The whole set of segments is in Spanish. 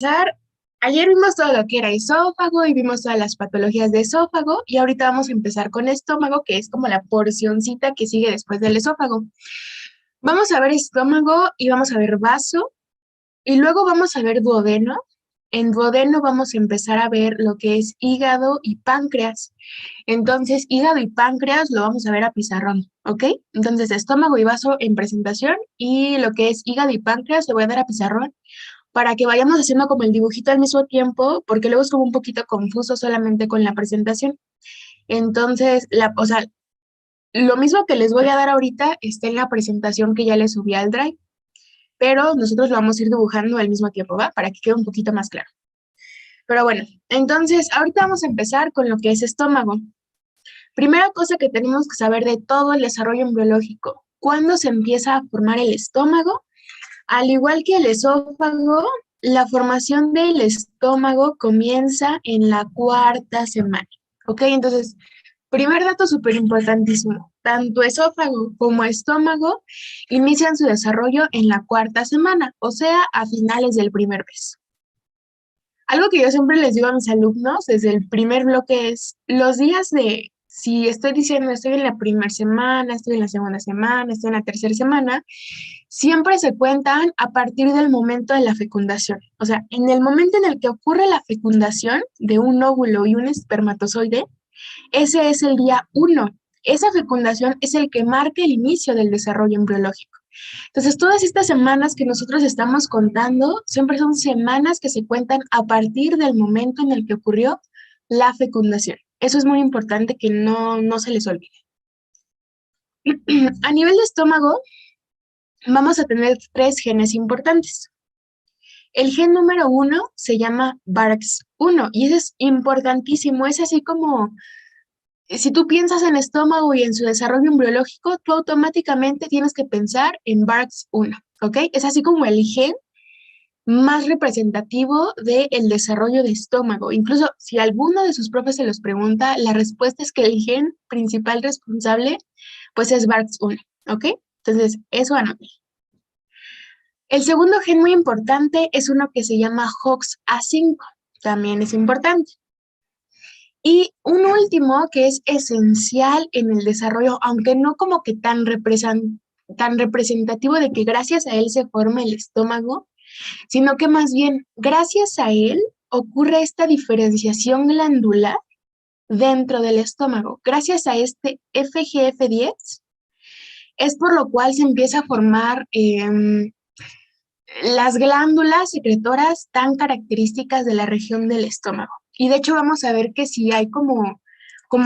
Empezar, ayer vimos todo lo que era esófago y vimos todas las patologías de esófago y ahorita vamos a empezar con estómago, que es como la porcioncita que sigue después del esófago. Vamos a ver estómago y vamos a ver vaso y luego vamos a ver duodeno. En duodeno vamos a empezar a ver lo que es hígado y páncreas. Entonces, hígado y páncreas lo vamos a ver a pizarrón, ¿ok? Entonces, estómago y vaso en presentación y lo que es hígado y páncreas lo voy a dar a pizarrón para que vayamos haciendo como el dibujito al mismo tiempo, porque luego es como un poquito confuso solamente con la presentación. Entonces, o sea, lo mismo que les voy a dar ahorita está en la presentación que ya les subí al Drive, pero nosotros lo vamos a ir dibujando al mismo tiempo, ¿va? Para que quede un poquito más claro. Pero bueno, entonces ahorita vamos a empezar con lo que es estómago. Primera cosa que tenemos que saber de todo el desarrollo embriológico. ¿Cuándo se empieza a formar el estómago? Al igual que el esófago, la formación del estómago comienza en la cuarta semana. ¿Ok? Entonces, primer dato súper importantísimo. Tanto esófago como estómago inician su desarrollo en la cuarta semana, o sea, a finales del primer mes. Algo que yo siempre les digo a mis alumnos desde el primer bloque es los días de, si estoy diciendo estoy en la primera semana, estoy en la segunda semana, estoy en la tercera semana, siempre se cuentan a partir del momento de la fecundación. O sea, en el momento en el que ocurre la fecundación de un óvulo y un espermatozoide, ese es el día uno. Esa fecundación es el que marca el inicio del desarrollo embriológico. Entonces, todas estas semanas que nosotros estamos contando siempre son semanas que se cuentan a partir del momento en el que ocurrió la fecundación. Eso es muy importante que no se les olvide. A nivel de estómago, vamos a tener tres genes importantes. El gen número uno se llama BARX1 y ese es importantísimo. Es así como si tú piensas en estómago y en su desarrollo embriológico, tú automáticamente tienes que pensar en BARX1, ¿ok? Es así como el gen más representativo del desarrollo de estómago. Incluso si alguno de sus profes se los pregunta, la respuesta es que el gen principal responsable, pues es BARX1, ¿ok? Entonces, eso anoten. El segundo gen muy importante es uno que se llama HOX-A5, también es importante. Y un último que es esencial en el desarrollo, aunque no como que tan representativo de que gracias a él se forma el estómago, sino que más bien gracias a él ocurre esta diferenciación glandular dentro del estómago. Gracias a este FGF10 es por lo cual se empieza a formar las glándulas secretoras tan características de la región del estómago. Y de hecho vamos a ver que si hay como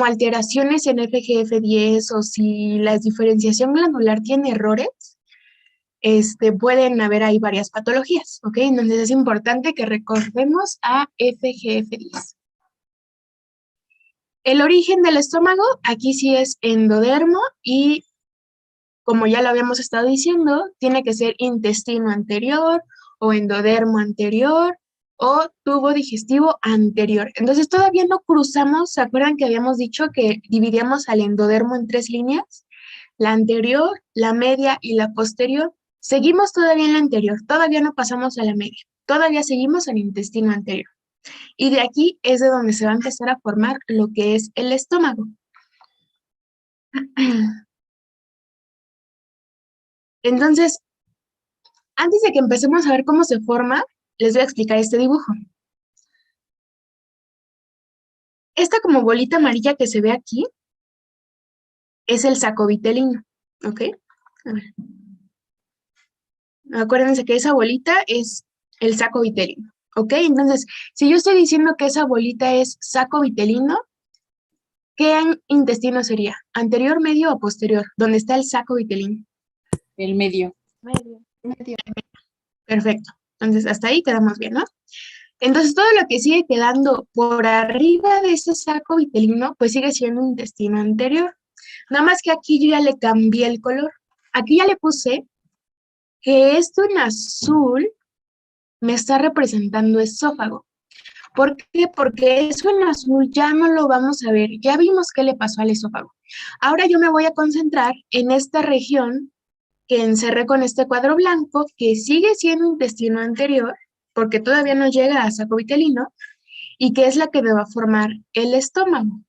alteraciones en FGF10 o si la diferenciación glandular tiene errores, pueden haber ahí varias patologías, ¿ok? Entonces es importante que recordemos a FGF10. El origen del estómago, aquí sí es endodermo y como ya lo habíamos estado diciendo, tiene que ser intestino anterior o endodermo anterior o tubo digestivo anterior. Entonces todavía no cruzamos, ¿se acuerdan que habíamos dicho que dividíamos al endodermo en tres líneas? La anterior, la media y la posterior. Seguimos todavía en la anterior, todavía no pasamos a la media, todavía seguimos en intestino anterior. Y de aquí es de donde se va a empezar a formar lo que es el estómago. Entonces, antes de que empecemos a ver cómo se forma, les voy a explicar este dibujo. Esta como bolita amarilla que se ve aquí es el saco vitelino, ¿ok? A ver. Acuérdense que esa bolita es el saco vitelino, ¿ok? Entonces, si yo estoy diciendo que esa bolita es saco vitelino, ¿qué intestino sería? ¿Anterior, medio o posterior? ¿Dónde está el saco vitelino? El medio. Medio. Perfecto. Entonces, hasta ahí quedamos bien, ¿no? Entonces, todo lo que sigue quedando por arriba de ese saco vitelino, pues sigue siendo un intestino anterior. Nada más que aquí yo ya le cambié el color. Aquí ya le puse que esto en azul me está representando esófago. ¿Por qué? Porque eso en azul ya no lo vamos a ver. Ya vimos qué le pasó al esófago. Ahora yo me voy a concentrar en esta región que encerré con este cuadro blanco, que sigue siendo intestino anterior, porque todavía no llega a saco vitelino, y que es la que me va a formar el estómago.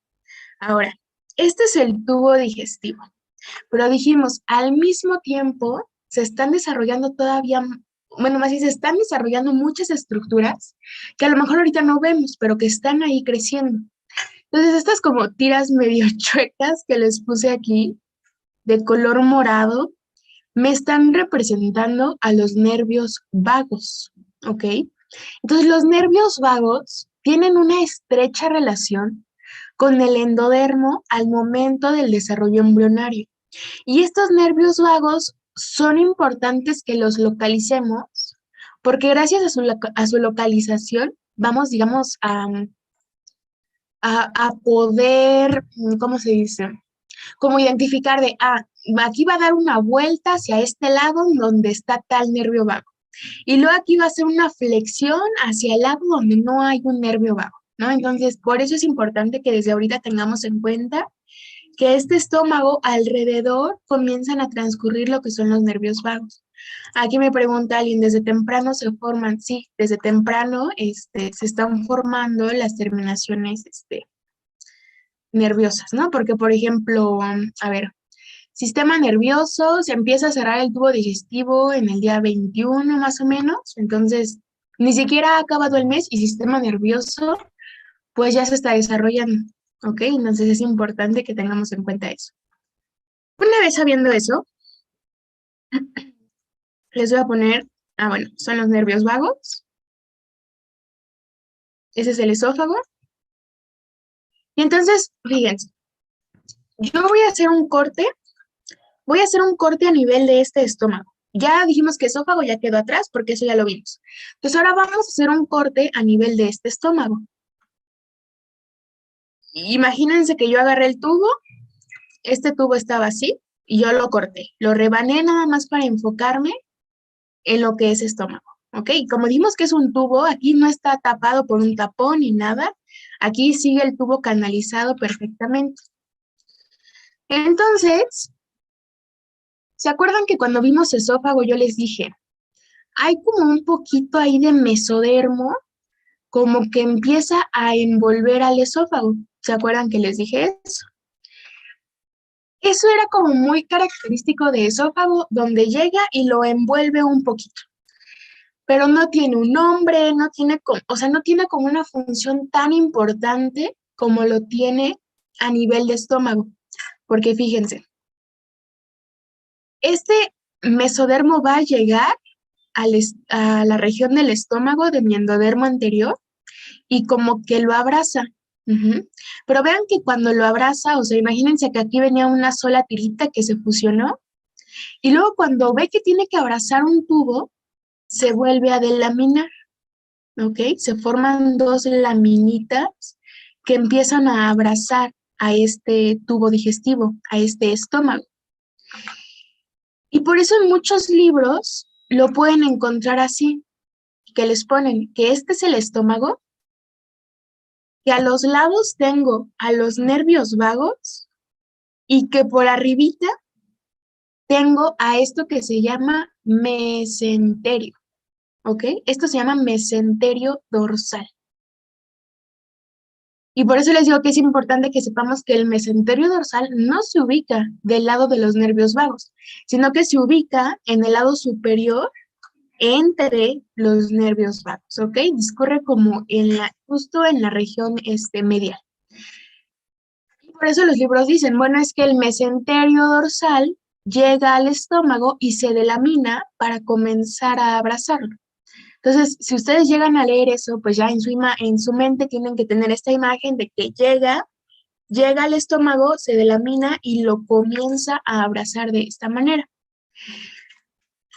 Ahora, este es el tubo digestivo, pero dijimos, al mismo tiempo se están desarrollando todavía, bueno, más bien se están desarrollando muchas estructuras que a lo mejor ahorita no vemos, pero que están ahí creciendo. Entonces, estas como tiras medio chuecas que les puse aquí, de color morado, me están representando a los nervios vagos, ¿ok? Entonces, los nervios vagos tienen una estrecha relación con el endodermo al momento del desarrollo embrionario. Y estos nervios vagos son importantes que los localicemos porque gracias a su localización vamos, digamos, a poder, ¿cómo se dice? Como identificar de, aquí va a dar una vuelta hacia este lado donde está tal nervio vago. Y luego aquí va a hacer una flexión hacia el lado donde no hay un nervio vago, ¿no? Entonces, por eso es importante que desde ahorita tengamos en cuenta que este estómago alrededor comienzan a transcurrir lo que son los nervios vagos. Aquí me pregunta alguien, ¿desde temprano se forman? Sí, desde temprano se están formando las terminaciones nerviosas, ¿no? Porque, por ejemplo, a ver, sistema nervioso, se empieza a cerrar el tubo digestivo en el día 21 más o menos, entonces ni siquiera ha acabado el mes y sistema nervioso pues ya se está desarrollando, ¿ok? Entonces es importante que tengamos en cuenta eso. Una vez sabiendo eso, les voy a poner, bueno, son los nervios vagos, ese es el esófago, y entonces, fíjense, yo voy a hacer un corte a nivel de este estómago. Ya dijimos que esófago ya quedó atrás porque eso ya lo vimos. Entonces ahora vamos a hacer un corte a nivel de este estómago. Imagínense que yo agarré el tubo, este tubo estaba así y yo lo corté. Lo rebané nada más para enfocarme en lo que es estómago, ¿ok? Como dijimos que es un tubo, aquí no está tapado por un tapón ni nada. Aquí sigue el tubo canalizado perfectamente. Entonces, ¿se acuerdan que cuando vimos esófago yo les dije, hay como un poquito ahí de mesodermo, como que empieza a envolver al esófago? ¿Se acuerdan que les dije eso? Eso era como muy característico de esófago, donde llega y lo envuelve un poquito, pero no tiene un nombre, no tiene, o sea, no tiene como una función tan importante como lo tiene a nivel de estómago, porque fíjense, este mesodermo va a llegar a la región del estómago de mi endodermo anterior y como que lo abraza. Ujú. Pero vean que cuando lo abraza, o sea, imagínense que aquí venía una sola tirita que se fusionó y luego cuando ve que tiene que abrazar un tubo, se vuelve a delaminar, ¿ok? Se forman dos laminitas que empiezan a abrazar a este tubo digestivo, a este estómago. Y por eso en muchos libros lo pueden encontrar así, que les ponen que este es el estómago, que a los lados tengo a los nervios vagos y que por arribita tengo a esto que se llama mesenterio, ¿ok? Esto se llama mesenterio dorsal. Y por eso les digo que es importante que sepamos que el mesenterio dorsal no se ubica del lado de los nervios vagos, sino que se ubica en el lado superior entre los nervios vagos, ¿ok? Discurre como justo en la región medial. Y por eso los libros dicen, bueno, es que el mesenterio dorsal llega al estómago y se delamina para comenzar a abrazarlo. Entonces, si ustedes llegan a leer eso, pues ya en su mente tienen que tener esta imagen de que llega al estómago, se delamina y lo comienza a abrazar de esta manera.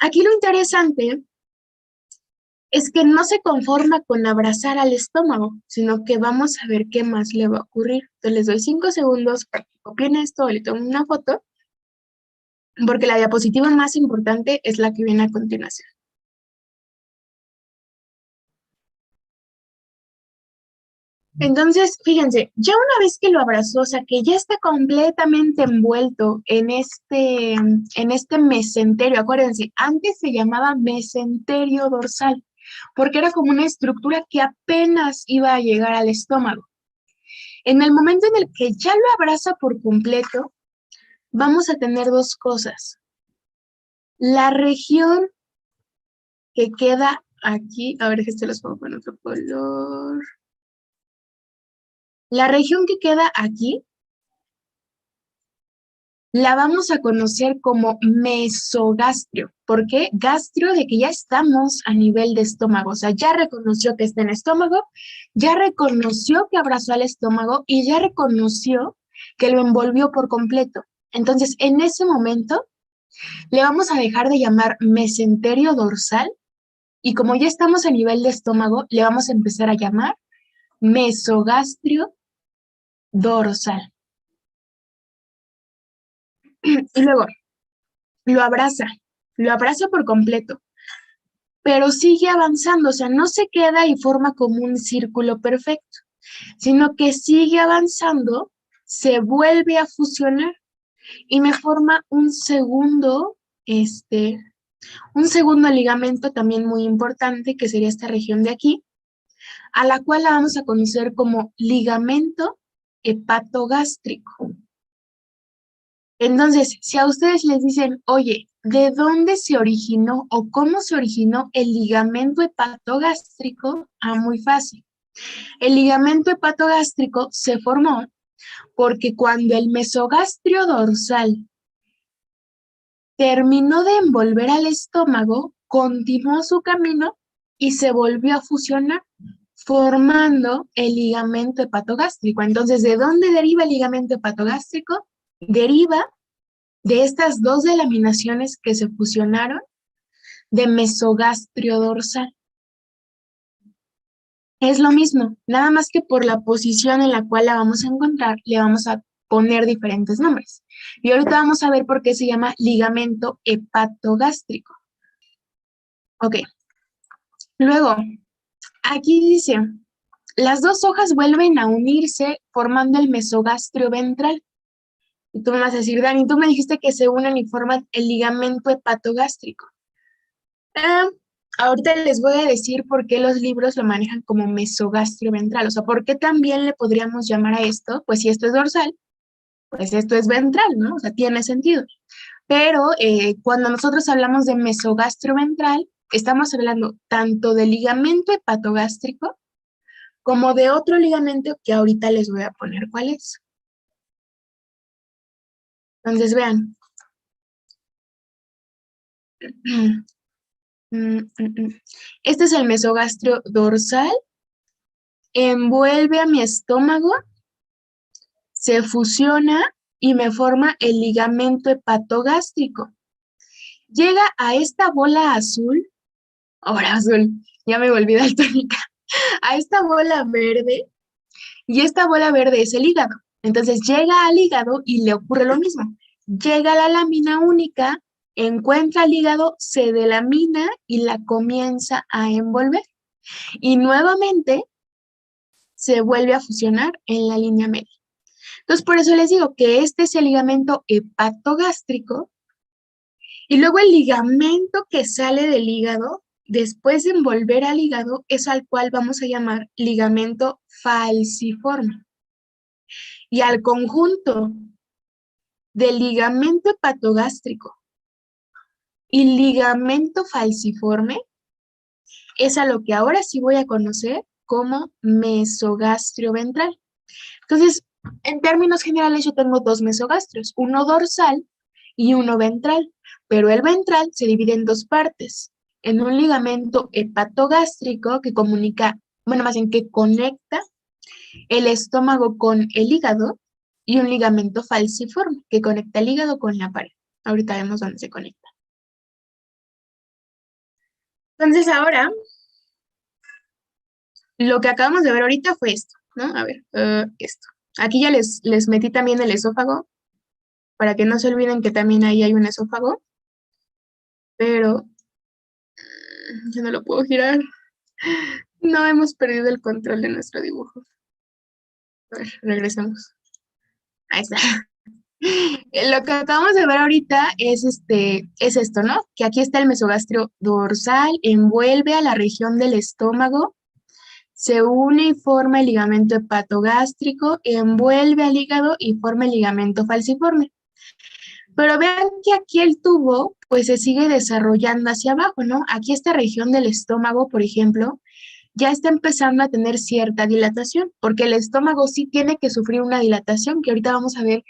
Aquí lo interesante es que no se conforma con abrazar al estómago, sino que vamos a ver qué más le va a ocurrir. Entonces les doy 5 segundos para que copien esto, le tomen una foto, porque la diapositiva más importante es la que viene a continuación. Entonces, fíjense, ya una vez que lo abrazó, o sea, que ya está completamente envuelto en este mesenterio, acuérdense, antes se llamaba mesenterio dorsal, porque era como una estructura que apenas iba a llegar al estómago. En el momento en el que ya lo abraza por completo, vamos a tener dos cosas. La región que queda aquí, a ver, este los pongo con otro color. La región que queda aquí la vamos a conocer como mesogastrio. ¿Por qué? Gastrio de que ya estamos a nivel de estómago, o sea, ya reconoció que está en el estómago, ya reconoció que abrazó al estómago y ya reconoció que lo envolvió por completo. Entonces, en ese momento, le vamos a dejar de llamar mesenterio dorsal y como ya estamos a nivel de estómago, le vamos a empezar a llamar mesogastrio dorsal. Y luego lo abraza por completo, pero sigue avanzando, o sea, no se queda y forma como un círculo perfecto, sino que sigue avanzando, se vuelve a fusionar y me forma un segundo ligamento también muy importante, que sería esta región de aquí, a la cual la vamos a conocer como ligamento hepatogástrico. Entonces, si a ustedes les dicen, oye, ¿de dónde se originó o cómo se originó el ligamento hepatogástrico? Ah, muy fácil. El ligamento hepatogástrico se formó porque cuando el mesogastrio dorsal terminó de envolver al estómago, continuó su camino y se volvió a fusionar, formando el ligamento hepatogástrico. Entonces, ¿de dónde deriva el ligamento hepatogástrico? Deriva de estas dos delaminaciones que se fusionaron de mesogastrio dorsal. Es lo mismo, nada más que por la posición en la cual la vamos a encontrar, le vamos a poner diferentes nombres. Y ahorita vamos a ver por qué se llama ligamento hepatogástrico. Ok, luego, aquí dice, las dos hojas vuelven a unirse formando el mesogastrio ventral. Y tú me vas a decir, Dani, tú me dijiste que se unen y forman el ligamento hepatogástrico. Ah, ahorita les voy a decir por qué los libros lo manejan como mesogastrio ventral, o sea, por qué también le podríamos llamar a esto, pues si esto es dorsal, pues esto es ventral, ¿no? O sea, tiene sentido. Pero cuando nosotros hablamos de mesogastrio ventral, estamos hablando tanto del ligamento hepatogástrico como de otro ligamento que ahorita les voy a poner cuál es. Entonces, vean. Este es el mesogastrio dorsal, envuelve a mi estómago, se fusiona y me forma el ligamento hepatogástrico. Llega a esta bola azul, ahora azul, ya me volví daltónica, a esta bola verde, y esta bola verde es el hígado. Entonces llega al hígado y le ocurre lo mismo. Llega a la lámina única, encuentra el hígado, se delamina y la comienza a envolver. Y nuevamente se vuelve a fusionar en la línea media. Entonces, por eso les digo que este es el ligamento hepatogástrico y luego el ligamento que sale del hígado, después de envolver al hígado, es al cual vamos a llamar ligamento falciforme. Y al conjunto del ligamento hepatogástrico y ligamento falciforme es a lo que ahora sí voy a conocer como mesogastrio ventral. Entonces, en términos generales, yo tengo dos mesogastrios, uno dorsal y uno ventral, pero el ventral se divide en dos partes, en un ligamento hepatogástrico que comunica, bueno, más bien que conecta el estómago con el hígado y un ligamento falciforme que conecta el hígado con la pared. Ahorita vemos dónde se conecta. Entonces ahora, lo que acabamos de ver ahorita fue esto, ¿no? A ver, esto. Aquí ya les metí también el esófago, para que no se olviden que también ahí hay un esófago, pero yo no lo puedo girar. No hemos perdido el control de nuestro dibujo. A ver, regresamos. Ahí está. Lo que acabamos de ver ahorita es esto, ¿no? Que aquí está el mesogastrio dorsal, envuelve a la región del estómago, se une y forma el ligamento hepatogástrico, envuelve al hígado y forma el ligamento falciforme. Pero vean que aquí el tubo pues se sigue desarrollando hacia abajo, ¿no? Aquí esta región del estómago, por ejemplo, ya está empezando a tener cierta dilatación, porque el estómago sí tiene que sufrir una dilatación, que ahorita vamos a ver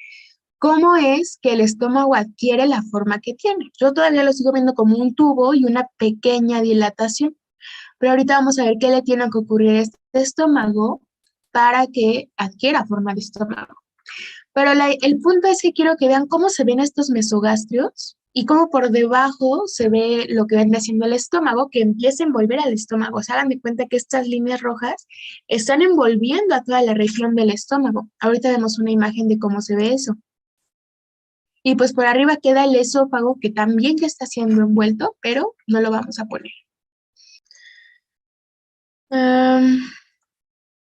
cómo es que el estómago adquiere la forma que tiene. Yo todavía lo sigo viendo como un tubo y una pequeña dilatación, pero ahorita vamos a ver qué le tiene que ocurrir a este estómago para que adquiera forma de estómago. Pero el punto es que quiero que vean cómo se ven estos mesogastrios y cómo por debajo se ve lo que viene haciendo el estómago, que empieza a envolver al estómago. O sea, hagan de cuenta que estas líneas rojas están envolviendo a toda la región del estómago. Ahorita vemos una imagen de cómo se ve eso. Y pues por arriba queda el esófago, que también ya está siendo envuelto, pero no lo vamos a poner. Am,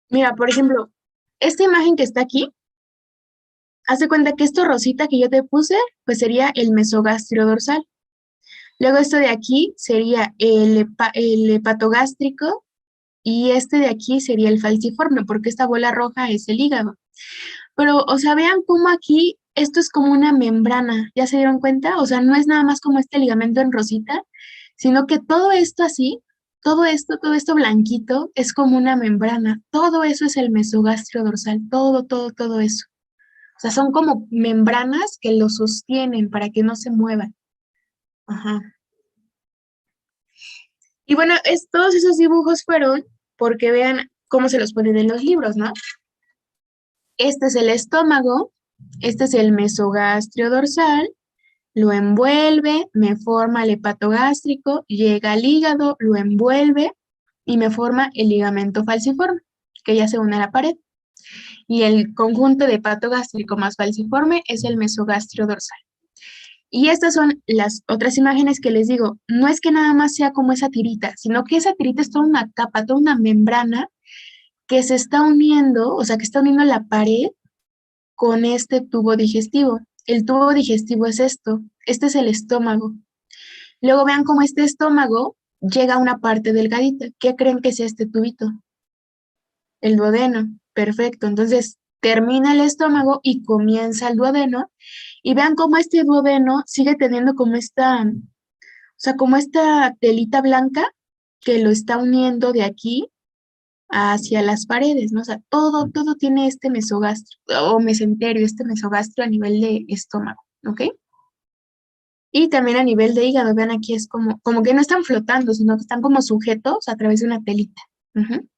Mira, por ejemplo, esta imagen que está aquí, hace cuenta que esto rosita que yo te puse, pues sería el mesogastrio dorsal. Luego esto de aquí sería el hepatogástrico y este de aquí sería el falciforme, porque esta bola roja es el hígado. Pero, o sea, vean cómo aquí esto es como una membrana, ¿ya se dieron cuenta? O sea, no es nada más como este ligamento en rosita, sino que todo esto así, todo esto blanquito es como una membrana. Todo eso es el mesogastrio dorsal, todo eso. O sea, son como membranas que lo sostienen para que no se muevan. Ajá. Y bueno, todos esos dibujos fueron porque vean cómo se los ponen en los libros, ¿no? Este es el estómago, este es el mesogastrio dorsal, lo envuelve, me forma el hepatogástrico, llega al hígado, lo envuelve y me forma el ligamento falciforme, que ya se une a la pared. Y el conjunto de hepatogástrico más falciforme es el mesogastrio dorsal. Y estas son las otras imágenes que les digo, no es que nada más sea como esa tirita, sino que esa tirita es toda una capa, toda una membrana que se está uniendo, o sea, que está uniendo la pared con este tubo digestivo. El tubo digestivo es esto, este es el estómago. Luego vean cómo este estómago llega a una parte delgadita. ¿Qué creen que sea este tubito? El duodeno. Perfecto. Entonces termina el estómago y comienza el duodeno. Y vean cómo este duodeno sigue teniendo como esta, o sea, como esta telita blanca que lo está uniendo de aquí hacia las paredes, ¿no? O sea, todo tiene este mesogastro o mesenterio, este mesogastro a nivel de estómago, ¿ok? Y también a nivel de hígado, vean aquí es como que no están flotando, sino que están como sujetos a través de una telita. Ujú.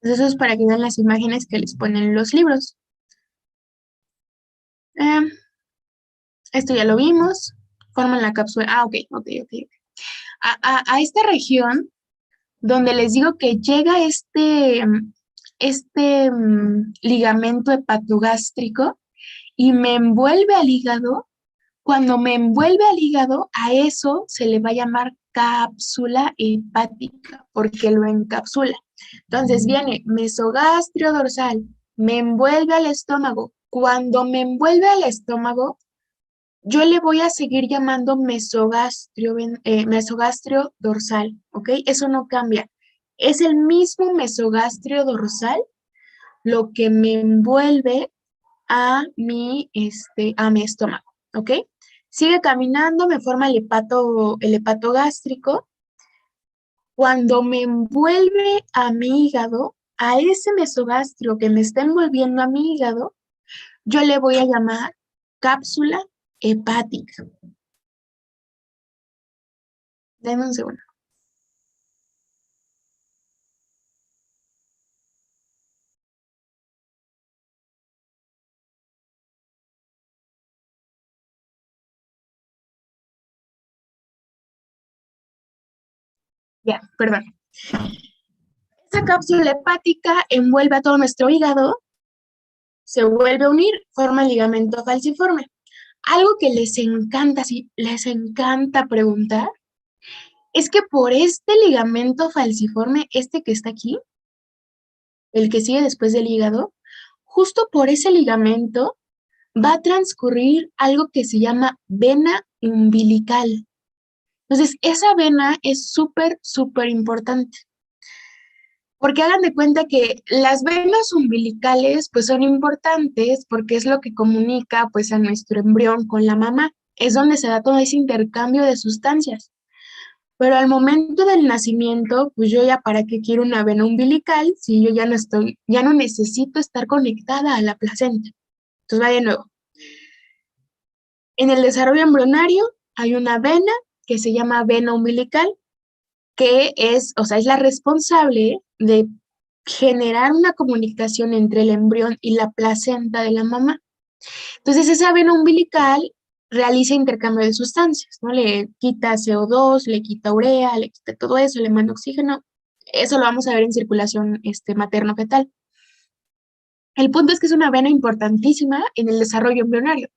Entonces eso es para que vean las imágenes que les ponen en los libros. Em, Esto ya lo vimos. Forman la cápsula. Ah, ok. A esta región donde les digo que llega ligamento hepatogástrico y me envuelve al hígado. Cuando me envuelve al hígado, a eso se le va a llamar cápsula hepática, porque lo encapsula. Entonces viene mesogastrio dorsal, me envuelve al estómago. Cuando me envuelve al estómago, yo le voy a seguir llamando mesogastrio dorsal, ¿ok? Eso no cambia. Es el mismo mesogastrio dorsal lo que me envuelve a mi estómago, ¿ok? Sigue caminando, me forma el hepato gástrico. Cuando me envuelve a mi hígado, a ese mesogastrio que me está envolviendo a mi hígado, yo le voy a llamar cápsula hepática. Denme un segundo. Ya, perdón. Esa cápsula hepática envuelve a todo nuestro hígado, se vuelve a unir, forma el ligamento falciforme. Algo que les encanta, sí, les encanta preguntar, es que por este ligamento falciforme, este que está aquí, el que sigue después del hígado, justo por ese ligamento va a transcurrir algo que se llama vena umbilical. Entonces, esa vena es súper, súper importante. Porque hagan de cuenta que las venas umbilicales pues son importantes porque es lo que comunica pues a nuestro embrión con la mamá. Es donde se da todo ese intercambio de sustancias. Pero al momento del nacimiento, pues yo ya para qué quiero una vena umbilical si yo ya no necesito estar conectada a la placenta. Entonces va de nuevo. En el desarrollo embrionario hay una vena que se llama vena umbilical, que es, o sea, es la responsable de generar una comunicación entre el embrión y la placenta de la mamá. Entonces, esa vena umbilical realiza intercambio de sustancias, ¿no? Le quita CO2, le quita urea, le quita todo eso, le manda oxígeno. Eso lo vamos a ver en circulación materno-fetal. El punto es que es una vena importantísima en el desarrollo embrionario.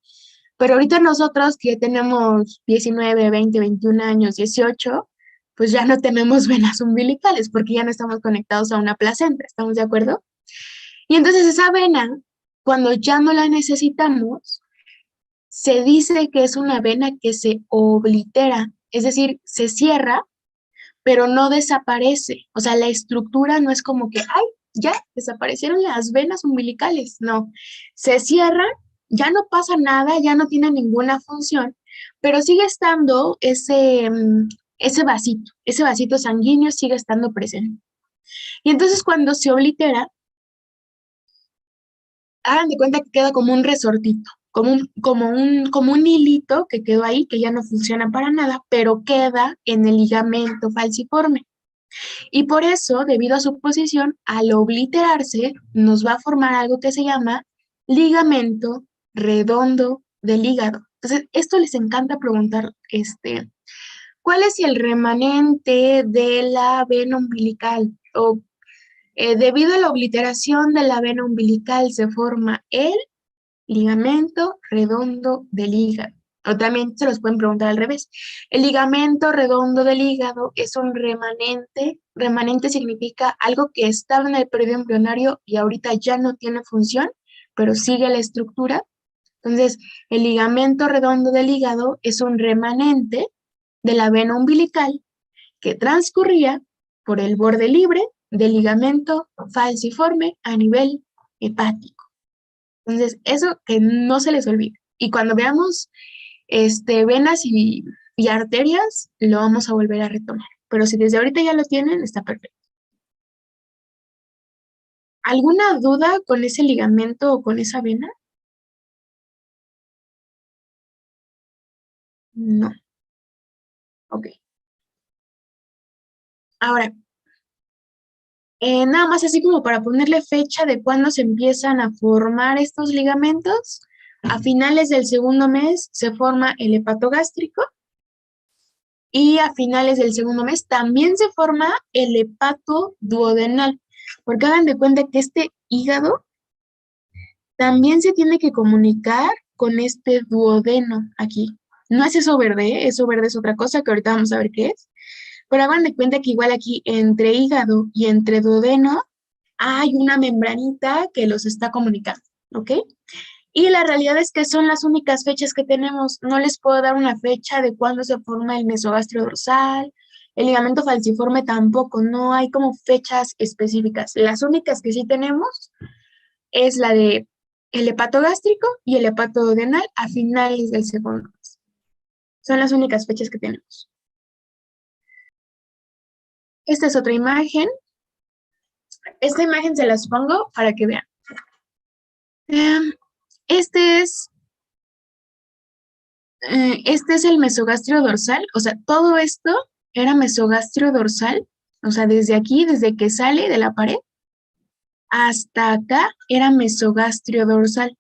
Pero ahorita nosotros que ya tenemos 19, 20, 21 años, 18, pues ya no tenemos venas umbilicales porque ya no estamos conectados a una placenta, ¿estamos de acuerdo? Y entonces esa vena, cuando ya no la necesitamos, se dice que es una vena que se oblitera, es decir, se cierra, pero no desaparece. O sea, la estructura no es como que, ay, ya desaparecieron las venas umbilicales. No, se cierran, ya no pasa nada, ya no tiene ninguna función, pero sigue estando ese vasito sanguíneo sigue estando presente. Y entonces cuando se oblitera, hagan de cuenta que queda como un resortito, como un hilito que quedó ahí, que ya no funciona para nada, pero queda en el ligamento falciforme. Y por eso, debido a su posición, al obliterarse, nos va a formar algo que se llama ligamento redondo del hígado. Entonces, esto les encanta preguntar, ¿cuál es el remanente de la vena umbilical? O debido a la obliteración de la vena umbilical se forma el ligamento redondo del hígado. O también se los pueden preguntar al revés. El ligamento redondo del hígado es un remanente. Remanente significa algo que estaba en el periodo embrionario y ahorita ya no tiene función, pero sigue la estructura. Entonces, el ligamento redondo del hígado es un remanente de la vena umbilical que transcurría por el borde libre del ligamento falciforme a nivel hepático. Entonces, eso que no se les olvide. Y cuando veamos venas y arterias, lo vamos a volver a retomar. Pero si desde ahorita ya lo tienen, está perfecto. ¿Alguna duda con ese ligamento o con esa vena? No. Ok. Ahora, nada más así como para ponerle fecha de cuándo se empiezan a formar estos ligamentos. A finales del segundo mes se forma el hepatogástrico y a finales del segundo mes también se forma el hepato duodenal, porque hagan de cuenta que este hígado también se tiene que comunicar con este duodeno aquí. No es eso verde es otra cosa que ahorita vamos a ver qué es, pero hagan de cuenta que igual aquí entre hígado y entre duodeno hay una membranita que los está comunicando, ¿ok? Y la realidad es que son las únicas fechas que tenemos. No les puedo dar una fecha de cuándo se forma el mesogastrio dorsal, el ligamento falciforme tampoco, no hay como fechas específicas. Las únicas que sí tenemos es la de el hepato gástrico y el hepato duodenal a finales del segundo mes. Son las únicas fechas que tenemos. Esta es otra imagen. Esta imagen se las pongo para que vean. Este es este es el mesogastrio dorsal, o sea, todo esto era mesogastrio dorsal, o sea, desde aquí, desde que sale de la pared, hasta acá era mesogastrio dorsal.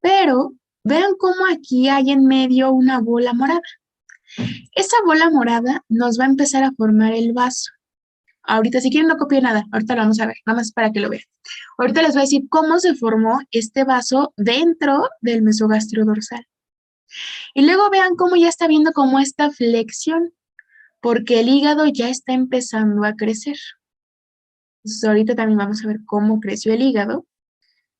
Pero vean cómo aquí hay en medio una bola morada. Esa bola morada nos va a empezar a formar el vaso. Ahorita, si quieren, no copio nada, ahorita lo vamos a ver, nada más para que lo vean. Ahorita les voy a decir cómo se formó este vaso dentro del mesogastrio dorsal. Y luego vean cómo ya está viendo como esta flexión, porque el hígado ya está empezando a crecer. Entonces ahorita también vamos a ver cómo creció el hígado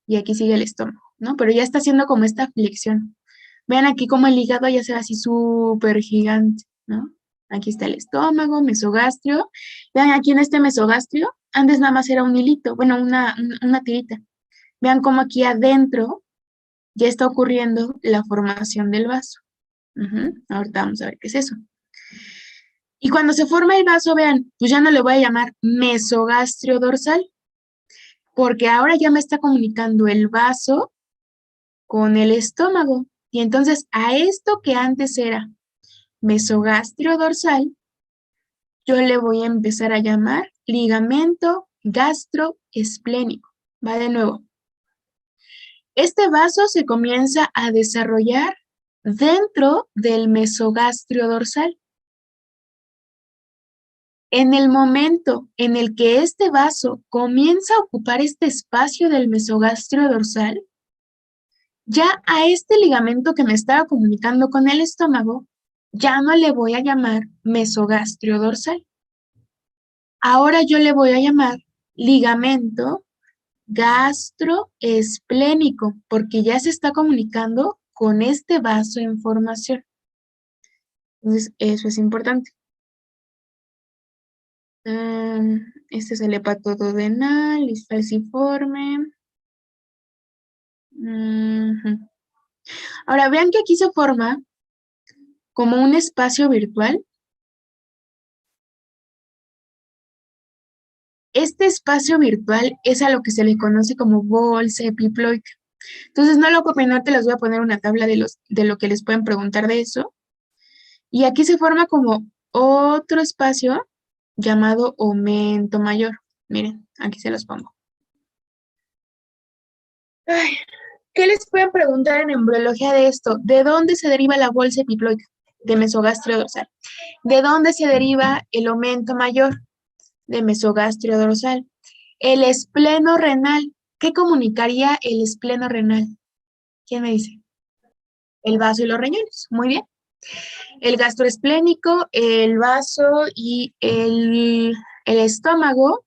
y aquí sigue el estómago. ¿no? Pero ya está haciendo como esta flexión. Vean aquí como el hígado ya se ve así súper gigante, ¿no? Aquí está el estómago, mesogastrio. Vean aquí en este mesogastrio, antes nada más era un hilito, bueno, una tirita. Vean cómo aquí adentro ya está ocurriendo la formación del vaso. Ahorita vamos a ver qué es eso. Y cuando se forma el vaso, vean, pues ya no le voy a llamar mesogastrio dorsal, porque ahora ya me está comunicando el vaso con el estómago. Y entonces a esto que antes era mesogastrio dorsal, yo le voy a empezar a llamar ligamento gastroesplénico. Va de nuevo. Este vaso se comienza a desarrollar dentro del mesogastrio dorsal. En el momento en el que este vaso comienza a ocupar este espacio del mesogastrio dorsal, ya a este ligamento que me estaba comunicando con el estómago, ya no le voy a llamar mesogastrio dorsal. Ahora yo le voy a llamar ligamento gastroesplénico, porque ya se está comunicando con este vaso en formación. Entonces, eso es importante. Este es el hepatoduodenal, es falciforme. Ahora vean que aquí se forma como un espacio virtual. Este espacio virtual es a lo que se le conoce como bolsa epiploica. Entonces no lo copien, no te les voy a poner una tabla de lo que les pueden preguntar de eso. Y aquí se forma como otro espacio llamado aumento mayor. Miren, aquí se los pongo. Ay, ¿qué les pueden preguntar en embriología de esto? ¿De dónde se deriva la bolsa epiploica? De mesogastrio dorsal. ¿De dónde se deriva el aumento mayor? De mesogastrio dorsal. El espleno renal. ¿Qué comunicaría el espleno renal? ¿Quién me dice? El vaso y los riñones. Muy bien. El gastroesplénico, el vaso y el estómago.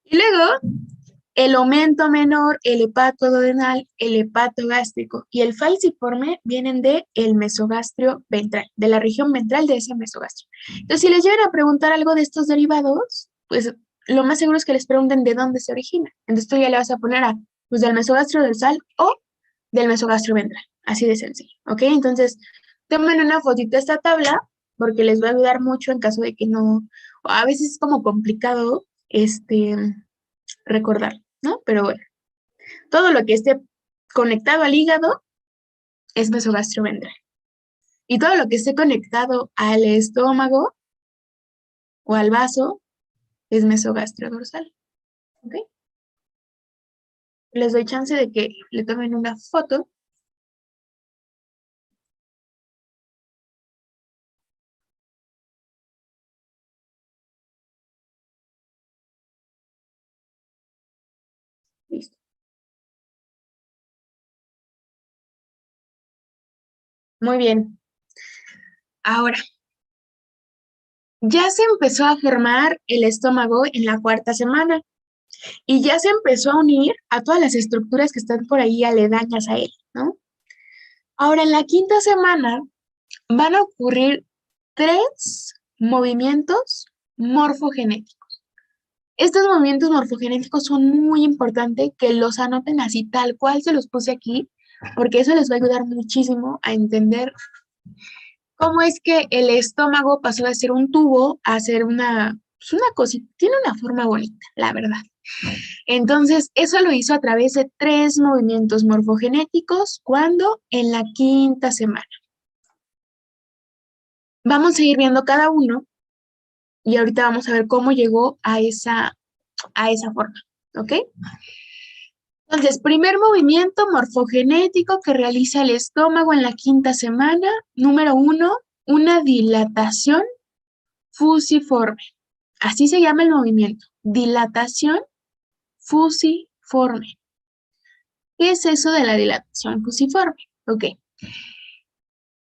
Y luego el aumento menor, el hepatoduodenal, el hepatogástrico y el falciforme vienen de el mesogastrio ventral, de la región ventral de ese mesogastrio. Entonces, si les llegan a preguntar algo de estos derivados, pues lo más seguro es que les pregunten de dónde se origina. Entonces, tú ya le vas a poner a, pues, del mesogastrio dorsal o del mesogastrio ventral. Así de sencillo, ¿ok? Entonces, tomen una fotito de esta tabla porque les va a ayudar mucho en caso de que no, a veces es como complicado, recordar, ¿no? Pero bueno, todo lo que esté conectado al hígado es mesogastroventral. Y todo lo que esté conectado al estómago o al vaso es mesogastrodorsal. ¿Ok? Les doy chance de que le tomen una foto. Listo. Muy bien. Ahora, ya se empezó a formar el estómago en la cuarta semana y ya se empezó a unir a todas las estructuras que están por ahí aledañas a él, ¿no? Ahora, en la quinta semana van a ocurrir 3 movimientos morfogenéticos. Estos movimientos morfogenéticos son muy importantes que los anoten así, tal cual se los puse aquí, porque eso les va a ayudar muchísimo a entender cómo es que el estómago pasó de ser un tubo a ser pues una cosita, tiene una forma bonita, la verdad. Entonces, eso lo hizo a través de 3 movimientos morfogenéticos, cuando en la quinta semana. Vamos a ir viendo cada uno y ahorita vamos a ver cómo llegó a esa forma, ¿ok? Entonces, primer movimiento morfogenético que realiza el estómago en la quinta semana, número 1, una dilatación fusiforme. Así se llama el movimiento, dilatación fusiforme. ¿Qué es eso de la dilatación fusiforme? Ok,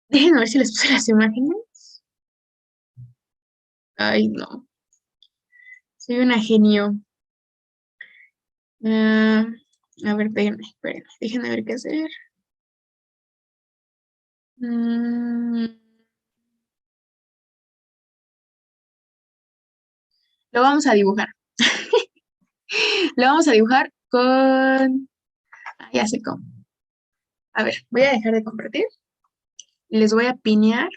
déjenme ver si les puse las imágenes. Ay, no, soy una genio. A ver, déjenme ver qué hacer. Mm, lo vamos a dibujar. Lo vamos a dibujar con... ya sé cómo. A ver, voy a dejar de compartir. Les voy a pinear.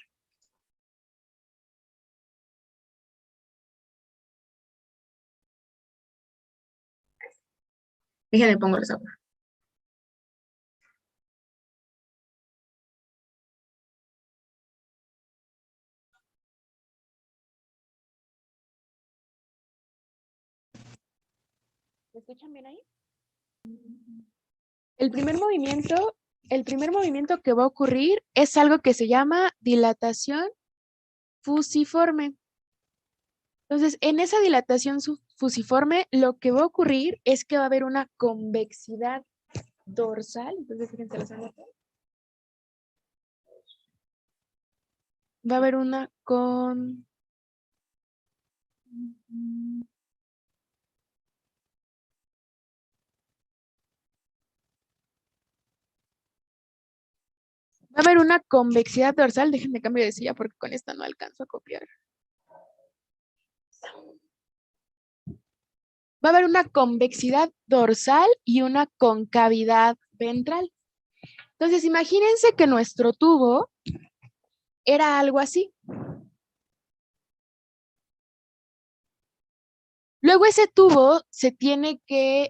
Déjenme pongo los ojos. ¿Me escuchan bien ahí? El primer movimiento, el primer movimiento que va a ocurrir es algo que se llama dilatación fusiforme. Entonces, en esa dilatación fusiforme, lo que va a ocurrir es que va a haber una convexidad dorsal. Entonces, fíjense las anoto. Va a haber una va a haber una convexidad dorsal. Déjenme cambio de silla porque con esta no alcanzo a copiar. Va a haber una convexidad dorsal y una concavidad ventral. Entonces, imagínense que nuestro tubo era algo así. Luego ese tubo se tiene que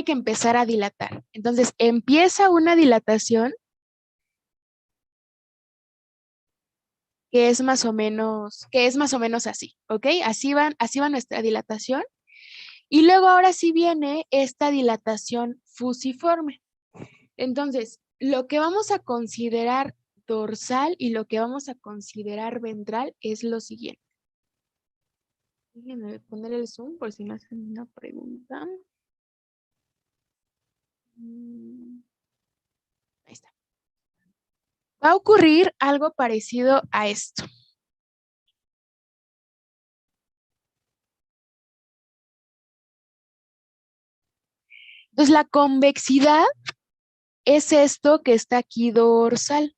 empezar a dilatar. Entonces, empieza una dilatación que es más o menos así, ¿ok? Así va nuestra dilatación. Y luego ahora sí viene esta dilatación fusiforme. Entonces, lo que vamos a considerar dorsal y lo que vamos a considerar ventral es lo siguiente. Déjenme poner el zoom por si me hacen una pregunta. Ahí está. Va a ocurrir algo parecido a esto. Entonces, la convexidad es esto que está aquí dorsal.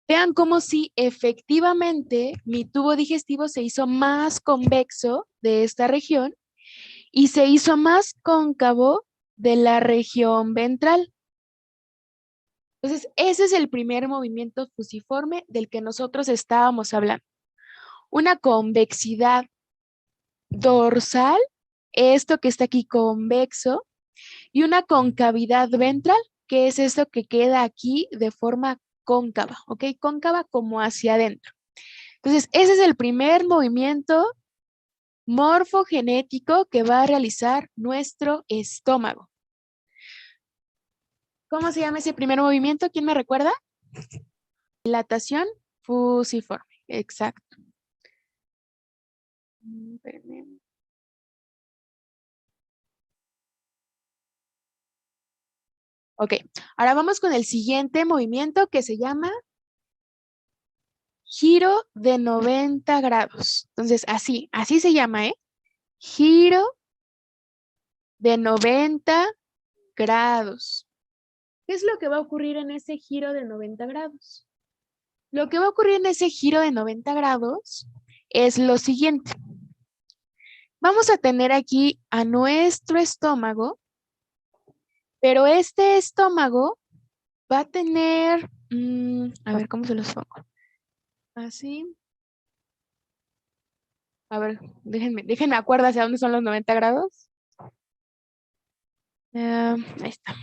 Vean como si efectivamente mi tubo digestivo se hizo más convexo de esta región y se hizo más cóncavo de la región ventral. Entonces, ese es el primer movimiento fusiforme del que nosotros estábamos hablando. Una convexidad dorsal, esto que está aquí convexo, y una concavidad ventral, que es esto que queda aquí de forma cóncava, ¿ok? Cóncava como hacia adentro. Entonces, ese es el primer movimiento morfogenético que va a realizar nuestro estómago. ¿Cómo se llama ese primer movimiento? ¿Quién me recuerda? Dilatación fusiforme, exacto. Espérenme. Ok, ahora vamos con el siguiente movimiento que se llama giro de 90 grados. Entonces, así se llama, ¿eh? Giro de 90 grados. ¿Qué es lo que va a ocurrir en ese giro de 90 grados? Lo que va a ocurrir en ese giro de 90 grados es lo siguiente. Vamos a tener aquí a nuestro estómago, pero este estómago va a tener, a ver, ¿cómo se los pongo? Así. A ver, déjenme acuerdo hacia dónde son los 90 grados. Ahí está.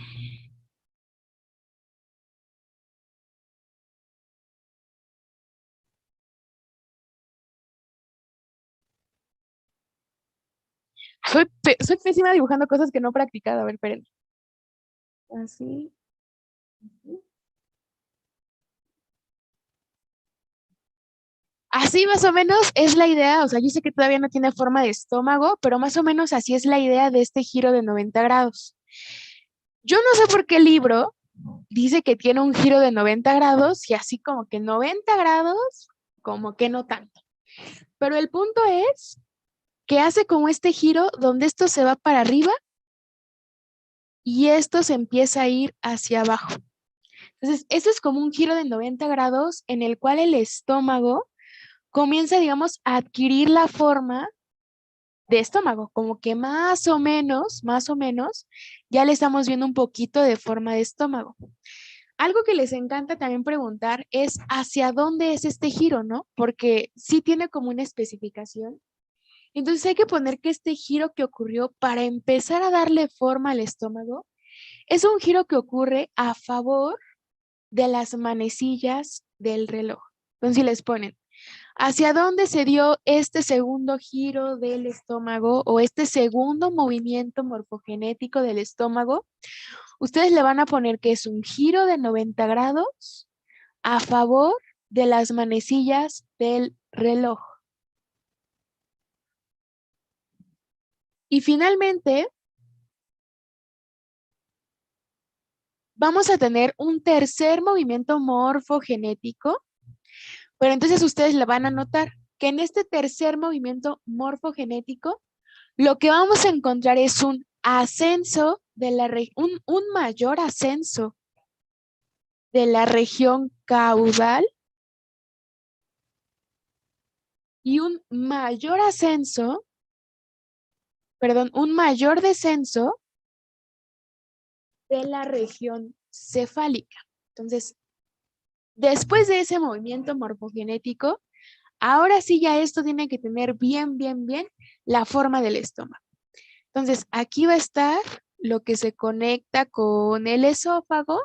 Soy pésima dibujando cosas que no he practicado. A ver, esperen. Así. Así más o menos es la idea, o sea, yo sé que todavía no tiene forma de estómago, pero más o menos así es la idea de este giro de 90 grados. Yo no sé por qué el libro dice que tiene un giro de 90 grados y así como que 90 grados, como que no tanto. Pero el punto es que hace como este giro donde esto se va para arriba y esto se empieza a ir hacia abajo. Entonces, esto es como un giro de 90 grados en el cual el estómago comienza, digamos, a adquirir la forma de estómago, como que más o menos, ya le estamos viendo un poquito de forma de estómago. Algo que les encanta también preguntar es hacia dónde es este giro, ¿no? Porque sí tiene como una especificación. Entonces hay que poner que este giro que ocurrió para empezar a darle forma al estómago es un giro que ocurre a favor de las manecillas del reloj. Entonces si les ponen, ¿hacia dónde se dio este segundo giro del estómago o este segundo movimiento morfogenético del estómago? Ustedes le van a poner que es un giro de 90 grados a favor de las manecillas del reloj. Y finalmente, vamos a tener un tercer movimiento morfogenético, pero entonces ustedes le van a notar que en este tercer movimiento morfogenético, lo que vamos a encontrar es un ascenso de un mayor ascenso de la región caudal y un mayor descenso de la región cefálica. Entonces, después de ese movimiento morfogenético, ahora sí ya esto tiene que tener bien la forma del estómago. Entonces, aquí va a estar lo que se conecta con el esófago.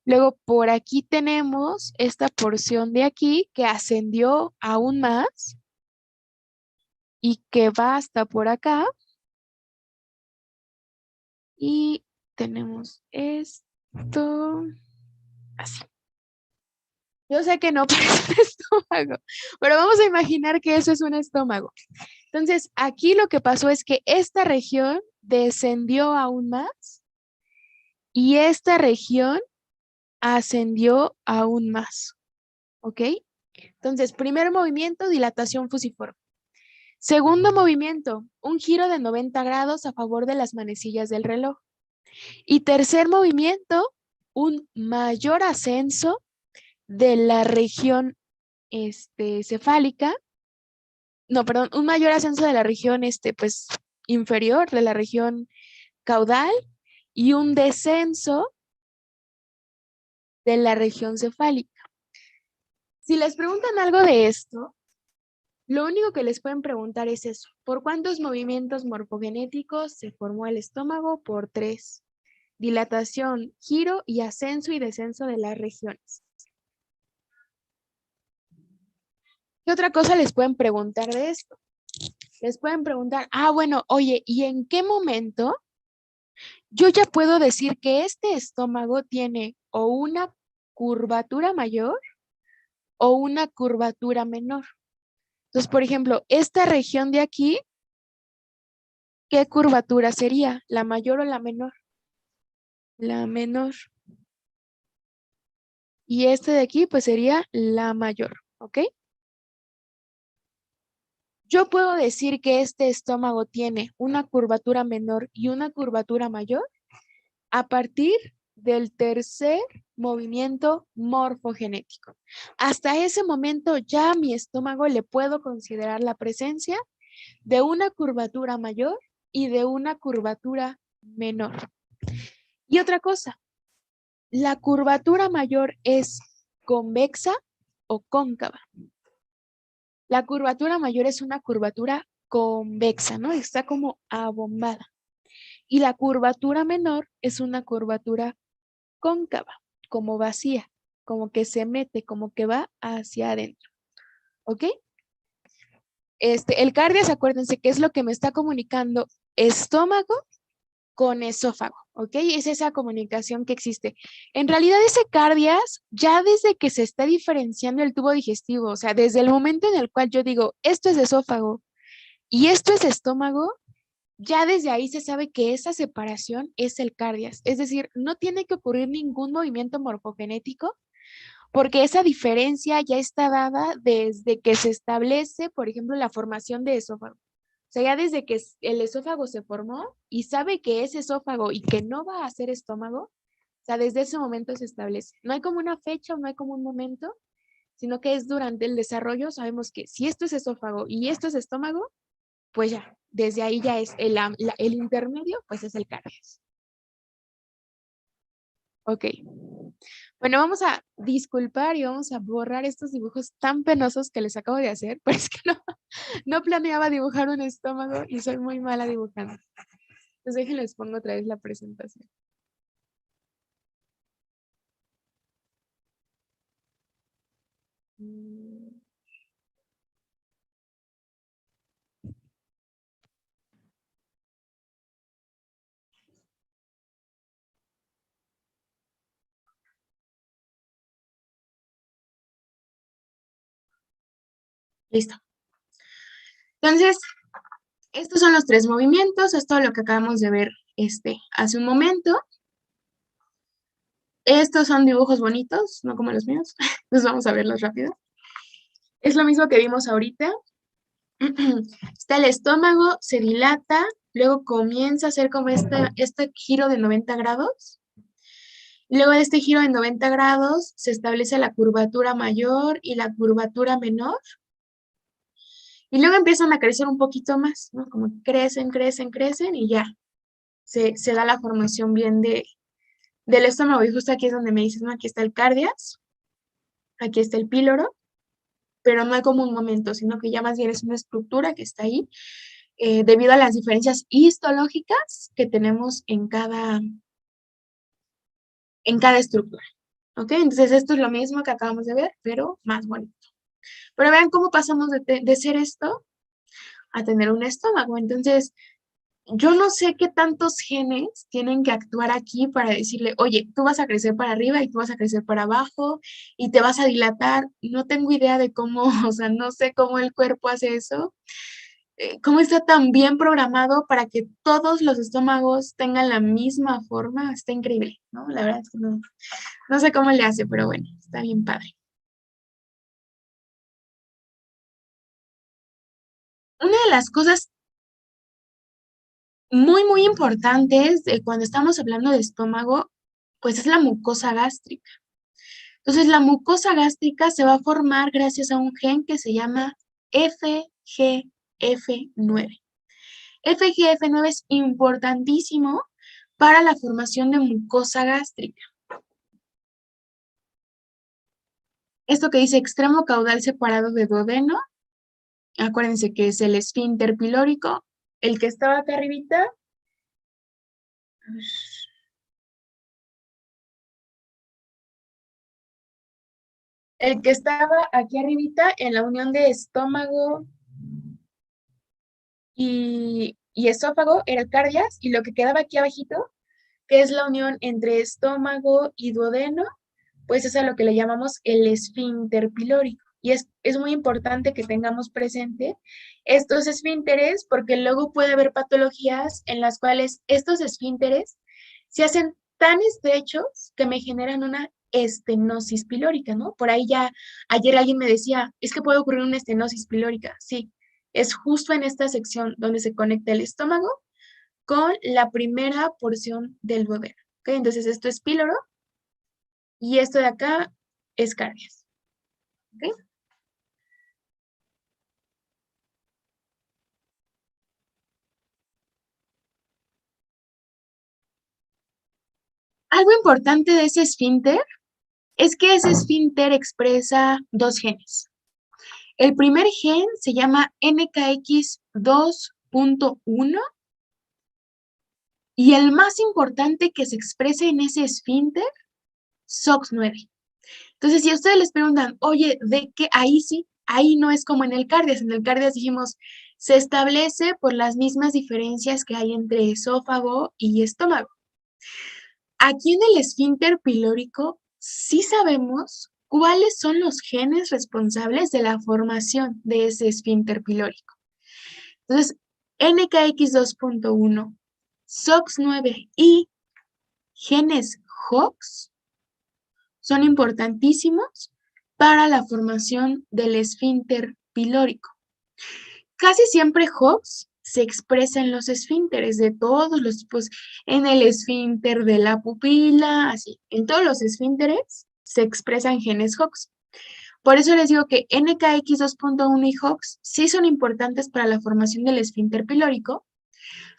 Luego por aquí tenemos esta porción de aquí que ascendió aún más y que va hasta por acá. Y tenemos esto así. Yo sé que no parece un estómago, pero vamos a imaginar que eso es un estómago. Entonces, aquí lo que pasó es que esta región descendió aún más y esta región ascendió aún más. ¿Ok? Entonces, primer movimiento, dilatación fusiforme. Segundo movimiento, un giro de 90 grados a favor de las manecillas del reloj. Y tercer movimiento, un mayor ascenso de la región cefálica, no, perdón, un mayor ascenso de la región pues, inferior, de la región caudal, y un descenso de la región cefálica. Si les preguntan algo de esto, lo único que les pueden preguntar es eso. ¿Por cuántos movimientos morfogenéticos se formó el estómago? Por 3. Dilatación, giro y ascenso y descenso de las regiones. ¿Qué otra cosa les pueden preguntar de esto? Les pueden preguntar, bueno, oye, ¿y en qué momento yo ya puedo decir que este estómago tiene o una curvatura mayor o una curvatura menor? Entonces, por ejemplo, esta región de aquí, ¿qué curvatura sería? ¿La mayor o la menor? La menor. Y este de aquí, pues sería la mayor, ¿ok? Yo puedo decir que este estómago tiene una curvatura menor y una curvatura mayor a partir del tercer movimiento morfogenético. Hasta ese momento ya a mi estómago le puedo considerar la presencia de una curvatura mayor y de una curvatura menor. Y otra cosa, ¿la curvatura mayor es convexa o cóncava? La curvatura mayor es una curvatura convexa, ¿no? Está como abombada. Y la curvatura menor es una curvatura cóncava, como vacía, como que se mete, como que va hacia adentro. ¿Ok? El cardias, acuérdense que es lo que me está comunicando estómago con esófago, ¿ok? Es esa comunicación que existe. En realidad ese cardias, ya desde que se está diferenciando el tubo digestivo, o sea, desde el momento en el cual yo digo, esto es esófago y esto es estómago, ya desde ahí se sabe que esa separación es el cardias. Es decir, no tiene que ocurrir ningún movimiento morfogenético porque esa diferencia ya está dada desde que se establece, por ejemplo, la formación de esófago. O sea, ya desde que el esófago se formó y sabe que es esófago y que no va a ser estómago, o sea, desde ese momento se establece. No hay como una fecha o no hay como un momento, sino que es durante el desarrollo, sabemos que si esto es esófago y esto es estómago, pues ya, desde ahí ya es el intermedio, pues es el cardias. Ok. Bueno, vamos a disculpar y vamos a borrar estos dibujos tan penosos que les acabo de hacer, pero es que no planeaba dibujar un estómago y soy muy mala dibujando. Entonces déjenles pongo otra vez la presentación. Mm, Listo. Entonces, estos son los tres movimientos, esto es lo que acabamos de ver hace un momento. Estos son dibujos bonitos, no como los míos. Entonces vamos a verlos rápido. Es lo mismo que vimos ahorita. Está el estómago, se dilata, luego comienza a hacer como este giro de 90 grados. Luego de este giro de 90 grados se establece la curvatura mayor y la curvatura menor. Y luego empiezan a crecer un poquito más, ¿no? Como crecen, crecen, crecen y ya se da la formación bien del estómago. Y justo aquí es donde me dices, no, aquí está el cardias, aquí está el píloro, pero no hay como un momento, sino que ya más bien es una estructura que está ahí debido a las diferencias histológicas que tenemos en cada estructura. ¿Ok? Entonces esto es lo mismo que acabamos de ver, pero más bonito. Pero vean cómo pasamos de ser esto a tener un estómago. Entonces, yo no sé qué tantos genes tienen que actuar aquí para decirle, oye, tú vas a crecer para arriba y tú vas a crecer para abajo y te vas a dilatar. No tengo idea de cómo, o sea, no sé cómo el cuerpo hace eso. ¿Cómo está tan bien programado para que todos los estómagos tengan la misma forma? Está increíble, ¿no? La verdad es que no sé cómo le hace, pero bueno, está bien padre. Una de las cosas muy, muy importantes de cuando estamos hablando de estómago, pues es la mucosa gástrica. Entonces, la mucosa gástrica se va a formar gracias a un gen que se llama FGF9. FGF9 es importantísimo para la formación de mucosa gástrica. Esto que dice extremo caudal separado de duodeno, acuérdense que es el esfínter pilórico, el que estaba acá arribita. El que estaba aquí arribita en la unión de estómago y esófago era el cardias, y lo que quedaba aquí abajito, que es la unión entre estómago y duodeno, pues es a lo que le llamamos el esfínter pilórico. Y es muy importante que tengamos presente estos esfínteres porque luego puede haber patologías en las cuales estos esfínteres se hacen tan estrechos que me generan una estenosis pilórica, ¿no? Por ahí ya ayer alguien me decía, es que puede ocurrir una estenosis pilórica. Sí, es justo en esta sección donde se conecta el estómago con la primera porción del duodeno. ¿Ok? Entonces esto es píloro y esto de acá es cardias. ¿Ok? Algo importante de ese esfínter es que ese esfínter expresa dos genes. El primer gen se llama NKX2.1 y el más importante que se expresa en ese esfínter, SOX9. Entonces, si a ustedes les preguntan, oye, ¿de qué? Ahí sí, ahí no es como en el cardias. En el cardias dijimos, se establece por las mismas diferencias que hay entre esófago y estómago. Aquí en el esfínter pilórico sí sabemos cuáles son los genes responsables de la formación de ese esfínter pilórico. Entonces, NKX2.1, SOX9 y genes HOX son importantísimos para la formación del esfínter pilórico. Casi siempre Hobbes se expresa en los esfínteres de todos los tipos, en el esfínter de la pupila, así, en todos los esfínteres se expresan genes Hobbes. Por eso les digo que NKX 2.1 y Hobbes sí son importantes para la formación del esfínter pilórico,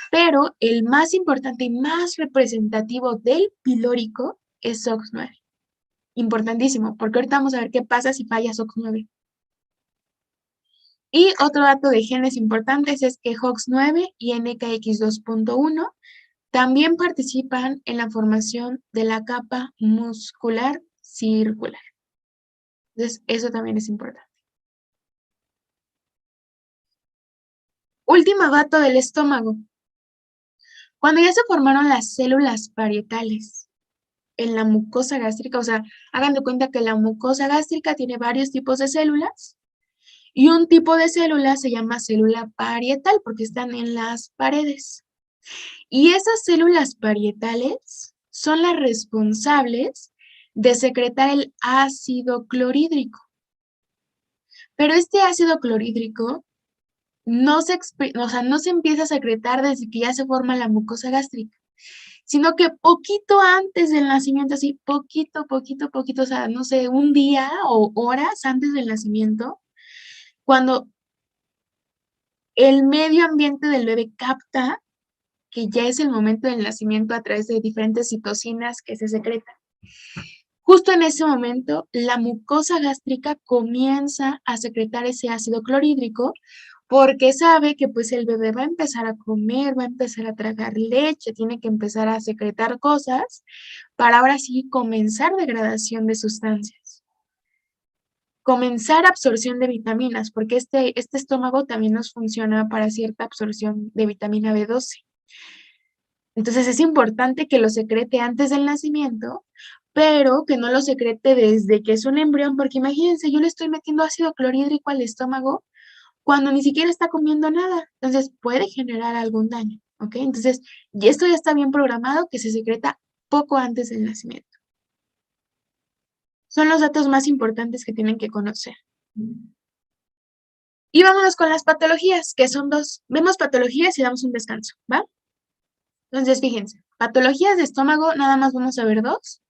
pero el más importante y más representativo del pilórico es SOX9. Importantísimo, porque ahorita vamos a ver qué pasa si falla SOX9. Y otro dato de genes importantes es que HOX9 y NKX 2.1 también participan en la formación de la capa muscular circular. Entonces, eso también es importante. Último dato del estómago. Cuando ya se formaron las células parietales en la mucosa gástrica, o sea, hagan de cuenta que la mucosa gástrica tiene varios tipos de células y un tipo de célula se llama célula parietal porque están en las paredes. Y esas células parietales son las responsables de secretar el ácido clorhídrico. Pero este ácido clorhídrico no se empieza a secretar desde que ya se forma la mucosa gástrica, sino que poquito antes del nacimiento, así poquito, o sea, no sé, un día o horas antes del nacimiento, cuando el medio ambiente del bebé capta que ya es el momento del nacimiento a través de diferentes citocinas que se secretan. Justo en ese momento, la mucosa gástrica comienza a secretar ese ácido clorhídrico porque sabe que pues el bebé va a empezar a comer, va a empezar a tragar leche, tiene que empezar a secretar cosas para ahora sí comenzar degradación de sustancias. Comenzar absorción de vitaminas, porque este estómago también nos funciona para cierta absorción de vitamina B12. Entonces es importante que lo secrete antes del nacimiento, pero que no lo secrete desde que es un embrión, porque imagínense, yo le estoy metiendo ácido clorhídrico al estómago cuando ni siquiera está comiendo nada, entonces puede generar algún daño, ¿ok? Entonces, y esto ya está bien programado que se secreta poco antes del nacimiento. Son los datos más importantes que tienen que conocer. Y vámonos con las patologías, que son dos. Vemos patologías y damos un descanso, ¿va? Entonces, fíjense, patologías de estómago, nada más vamos a ver dos.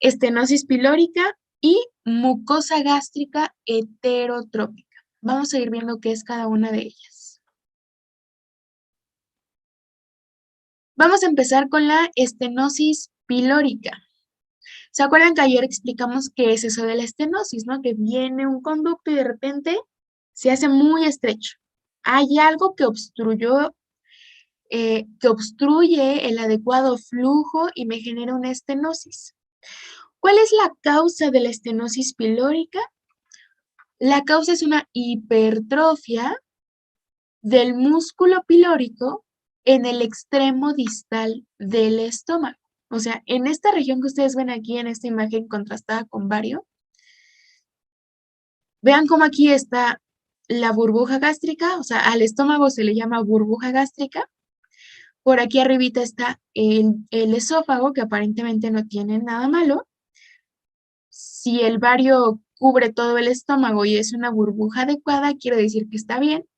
Estenosis pilórica y mucosa gástrica heterotrópica. Vamos a ir viendo qué es cada una de ellas. Vamos a empezar con la estenosis pilórica. ¿Se acuerdan que ayer explicamos qué es eso de la estenosis, no? Que viene un conducto y de repente se hace muy estrecho. Hay algo que obstruye el adecuado flujo y me genera una estenosis. ¿Cuál es la causa de la estenosis pilórica? La causa es una hipertrofia del músculo pilórico en el extremo distal del estómago. O sea, en esta región que ustedes ven aquí en esta imagen contrastada con vario, vean cómo aquí está la burbuja gástrica, o sea, al estómago se le llama burbuja gástrica. Por aquí arribita está el esófago, que aparentemente no tiene nada malo. Si el vario cubre todo el estómago y es una burbuja adecuada, quiere decir que está bien.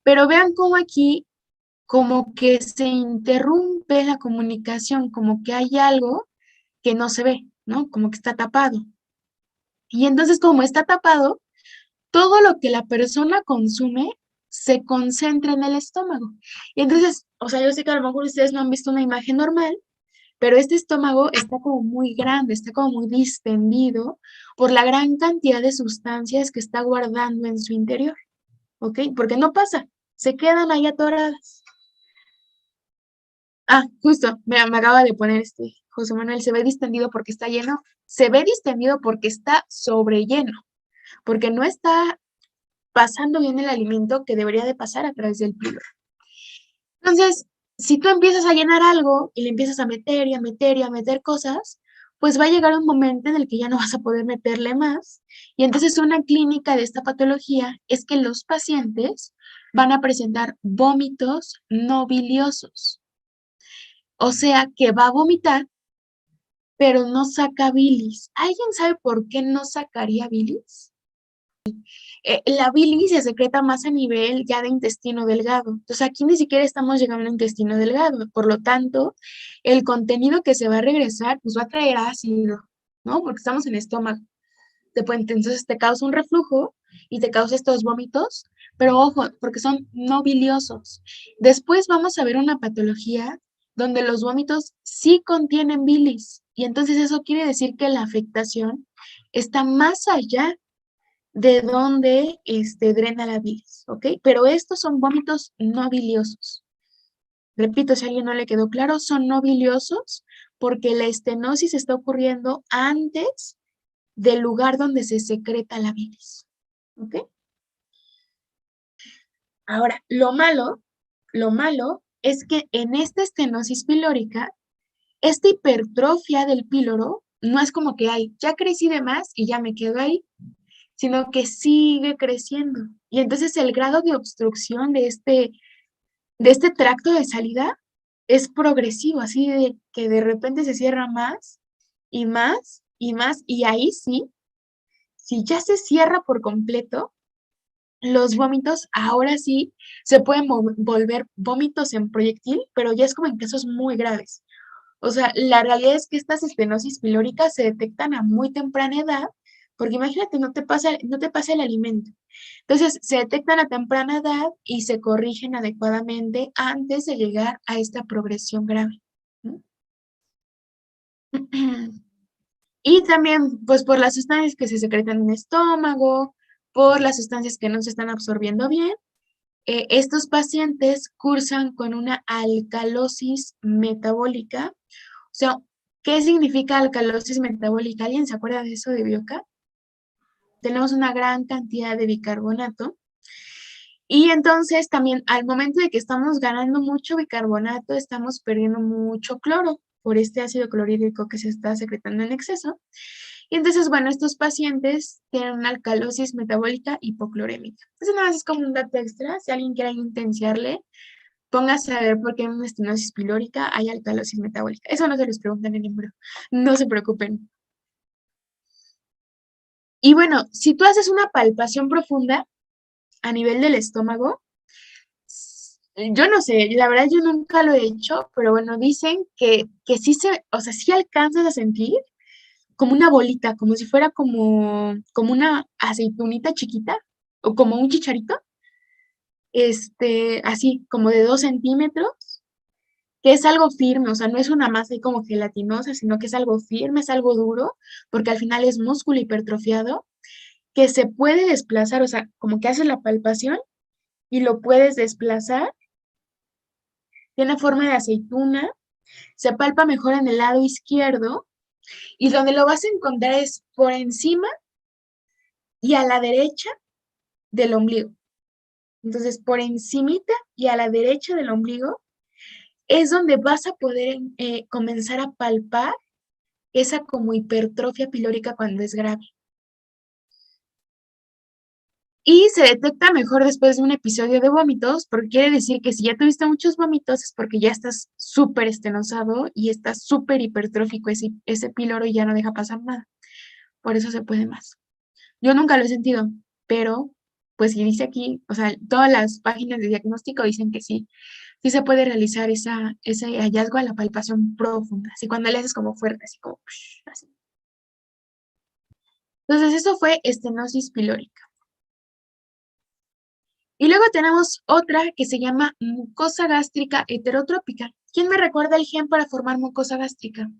Pero vean cómo aquí como que se interrumpe la comunicación, como que hay algo que no se ve, ¿no? Como que está tapado. Y entonces como está tapado, todo lo que la persona consume se concentra en el estómago. Y entonces, o sea, yo sé que a lo mejor ustedes no han visto una imagen normal, pero este estómago está como muy grande, está como muy distendido por la gran cantidad de sustancias que está guardando en su interior, ¿ok? Porque no pasa, se quedan ahí atoradas. Ah, justo, me acaba de poner José Manuel, se ve distendido porque está lleno, se ve distendido porque está sobrelleno, porque no está pasando bien el alimento que debería de pasar a través del pilo. Entonces, si tú empiezas a llenar algo y le empiezas a meter y a meter y a meter cosas, pues va a llegar un momento en el que ya no vas a poder meterle más. Y entonces una clínica de esta patología es que los pacientes van a presentar vómitos no biliosos. O sea, que va a vomitar, pero no saca bilis. ¿Alguien sabe por qué no sacaría bilis? La bilis se secreta más a nivel ya de intestino delgado. Entonces aquí ni siquiera estamos llegando a intestino delgado. Por lo tanto, el contenido que se va a regresar, pues va a traer ácido, ¿no? Porque estamos en estómago. Entonces te causa un reflujo y te causa estos vómitos, pero ojo, porque son no biliosos. Después vamos a ver una patología donde los vómitos sí contienen bilis. Y entonces eso quiere decir que la afectación está más allá de donde drena la bilis, ¿ok? Pero estos son vómitos no biliosos. Repito, si a alguien no le quedó claro, son no biliosos porque la estenosis está ocurriendo antes del lugar donde se secreta la bilis, ¿ok? Ahora, lo malo es que en esta estenosis pilórica, esta hipertrofia del píloro no es como que, ay, ya crecí de más y ya me quedo ahí, sino que sigue creciendo. Y entonces el grado de obstrucción de este tracto de salida es progresivo, así de que de repente se cierra más y más y más, y ahí sí, si ya se cierra por completo, los vómitos ahora sí se pueden volver vómitos en proyectil, pero ya es como en casos muy graves. O sea, la realidad es que estas estenosis pilóricas se detectan a muy temprana edad, porque imagínate, no te pasa el alimento. Entonces, se detectan a temprana edad y se corrigen adecuadamente antes de llegar a esta progresión grave, ¿no? Y también, pues, por las sustancias que se secretan en el estómago, por las sustancias que no se están absorbiendo bien, estos pacientes cursan con una alcalosis metabólica. O sea, ¿qué significa alcalosis metabólica? ¿Alguien se acuerda de eso de Bioca? Tenemos una gran cantidad de bicarbonato y entonces también al momento de que estamos ganando mucho bicarbonato, estamos perdiendo mucho cloro por este ácido clorhídrico que se está secretando en exceso. Y entonces, bueno, estos pacientes tienen una alcalosis metabólica hipoclorémica. Eso nada más es como un dato extra. Si alguien quiere intensiarle, póngase a ver por qué en una estenosis pilórica hay alcalosis metabólica. Eso no se les pregunta en el libro. No se preocupen. Y bueno, si tú haces una palpación profunda a nivel del estómago, yo no sé, la verdad yo nunca lo he hecho, pero bueno, dicen que sí o sea, sí alcanzas a sentir como una bolita, como si fuera como una aceitunita chiquita o como un chicharito, así como de 2 centímetros, que es algo firme, o sea, no es una masa ahí como gelatinosa, sino que es algo firme, es algo duro, porque al final es músculo hipertrofiado, que se puede desplazar, o sea, como que haces la palpación y lo puedes desplazar, tiene forma de aceituna, se palpa mejor en el lado izquierdo, y donde lo vas a encontrar es por encima y a la derecha del ombligo. Entonces, por encimita y a la derecha del ombligo es donde vas a poder comenzar a palpar esa como hipertrofia pilórica cuando es grave. Y se detecta mejor después de un episodio de vómitos, porque quiere decir que si ya tuviste muchos vómitos es porque ya estás súper estenosado y estás súper hipertrófico ese píloro y ya no deja pasar nada. Por eso se puede más. Yo nunca lo he sentido, pero pues si dice aquí, o sea, todas las páginas de diagnóstico dicen que sí, sí se puede realizar ese hallazgo a la palpación profunda, así cuando le haces como fuerte, así como así. Entonces eso fue estenosis pilórica. Y luego tenemos otra que se llama mucosa gástrica heterotrópica. ¿Quién me recuerda el gen para formar mucosa gástrica?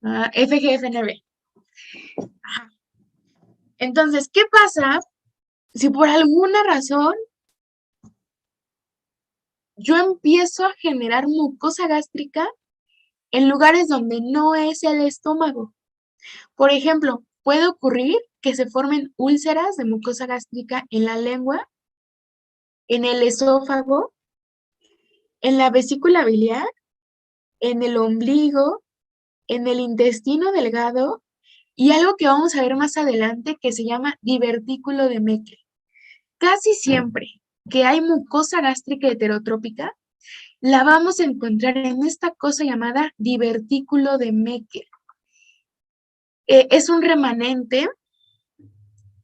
FGFNB. Ajá. Entonces, ¿qué pasa si por alguna razón yo empiezo a generar mucosa gástrica en lugares donde no es el estómago? Por ejemplo, puede ocurrir que se formen úlceras de mucosa gástrica en la lengua, en el esófago, en la vesícula biliar, en el ombligo, en el intestino delgado y algo que vamos a ver más adelante que se llama divertículo de Meckel. Casi siempre que hay mucosa gástrica heterotrópica, la vamos a encontrar en esta cosa llamada divertículo de Meckel. Es un remanente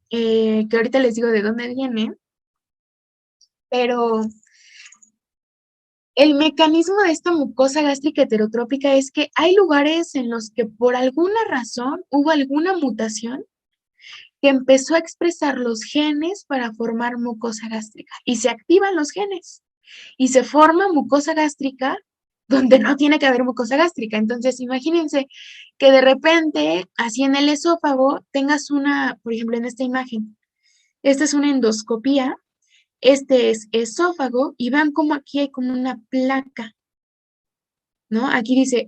que ahorita les digo de dónde viene, pero el mecanismo de esta mucosa gástrica heterotrópica es que hay lugares en los que por alguna razón hubo alguna mutación que empezó a expresar los genes para formar mucosa gástrica y se activan los genes y se forma mucosa gástrica donde no tiene que haber mucosa gástrica. Entonces, imagínense que de repente, así en el esófago, tengas una, por ejemplo, en esta imagen, esta es una endoscopía, este es esófago y vean cómo aquí hay como una placa, ¿no? Aquí dice,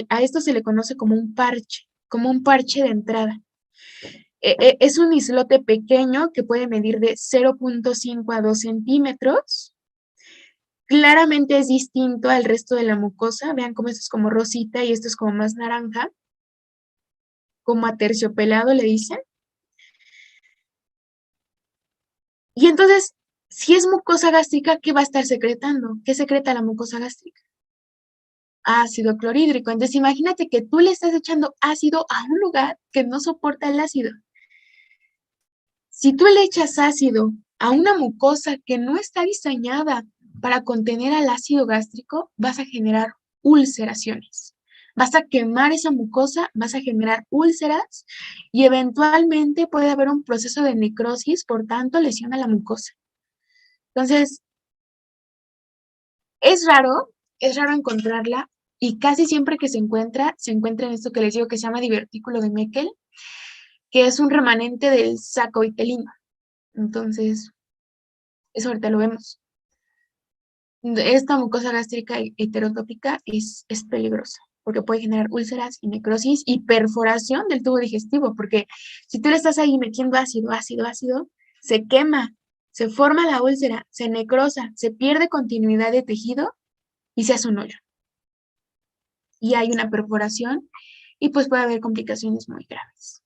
a esto se le conoce como un parche de entrada. Es un islote pequeño que puede medir de 0.5 a 2 centímetros. Claramente es distinto al resto de la mucosa. Vean cómo esto es como rosita y esto es como más naranja, como aterciopelado le dicen. Y entonces, si es mucosa gástrica, ¿qué va a estar secretando? ¿Qué secreta la mucosa gástrica? Ácido clorhídrico. Entonces, imagínate que tú le estás echando ácido a un lugar que no soporta el ácido. Si tú le echas ácido a una mucosa que no está diseñada para contener al ácido gástrico, vas a generar ulceraciones. Vas a quemar esa mucosa, vas a generar úlceras y eventualmente puede haber un proceso de necrosis, por tanto, lesión a la mucosa. Entonces, es raro, es raro encontrarla y casi siempre que se encuentra en esto que les digo que se llama divertículo de Meckel, que es un remanente del saco vitelino. Entonces, eso ahorita lo vemos. Esta mucosa gástrica heterotópica es peligrosa porque puede generar úlceras y necrosis y perforación del tubo digestivo, porque si tú le estás ahí metiendo ácido, ácido, ácido, se quema, se forma la úlcera, se necrosa, se pierde continuidad de tejido y se hace un hoyo. Y hay una perforación y pues puede haber complicaciones muy graves.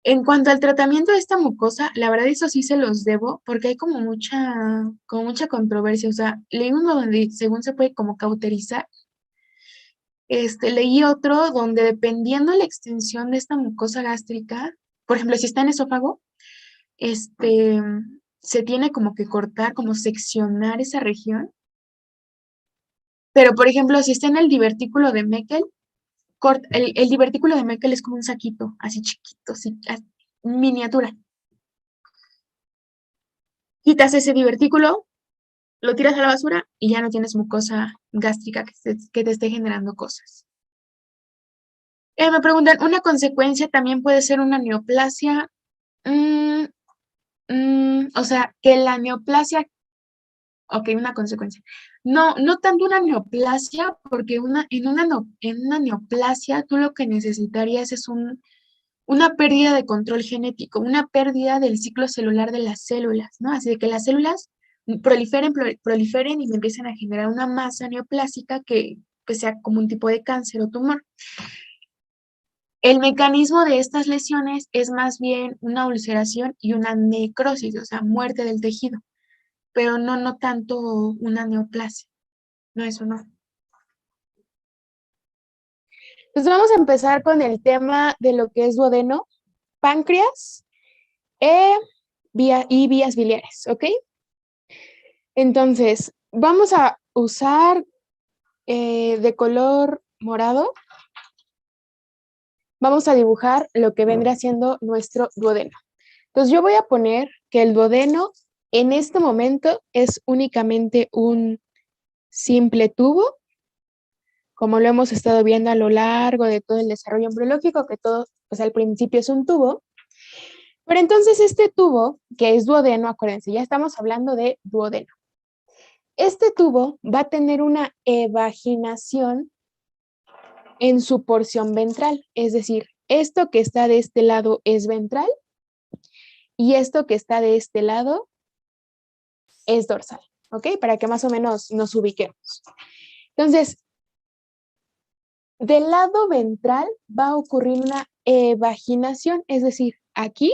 En cuanto al tratamiento de esta mucosa, la verdad eso sí se los debo porque hay como mucha controversia. O sea, leí uno donde según se puede como cauterizar. Leí otro donde dependiendo la extensión de esta mucosa gástrica, por ejemplo, si está en esófago, este, se tiene como que cortar, como seccionar esa región. Pero, por ejemplo, si está en el divertículo de Meckel, el divertículo de Meckel es como un saquito, así chiquito, así, miniatura. Quitas ese divertículo, lo tiras a la basura y ya no tienes mucosa gástrica que te esté generando cosas. Me preguntan, ¿una consecuencia también puede ser una neoplasia? Mm, o sea, que la neoplasia, ok, una consecuencia. No, no tanto una neoplasia, porque en una neoplasia tú lo que necesitarías es una pérdida de control genético, una pérdida del ciclo celular de las células, ¿no? Así de que las células proliferen y empiecen a generar una masa neoplásica que pues, sea como un tipo de cáncer o tumor. El mecanismo de estas lesiones es más bien una ulceración y una necrosis, o sea, muerte del tejido, pero no tanto una neoplasia. No, eso no. Pues vamos a empezar con el tema de lo que es duodeno, páncreas y vías biliares, ¿ok? Entonces, vamos a usar de color morado, vamos a dibujar lo que vendrá siendo nuestro duodeno. Entonces, yo voy a poner que el duodeno en este momento es únicamente un simple tubo, como lo hemos estado viendo a lo largo de todo el desarrollo embriológico, que todo, pues al principio es un tubo. Pero entonces este tubo, que es duodeno, acuérdense, ya estamos hablando de duodeno. Este tubo va a tener una evaginación en su porción ventral, es decir, esto que está de este lado es ventral y esto que está de este lado es dorsal, ¿ok? Para que más o menos nos ubiquemos. Entonces, del lado ventral va a ocurrir una evaginación, es decir, aquí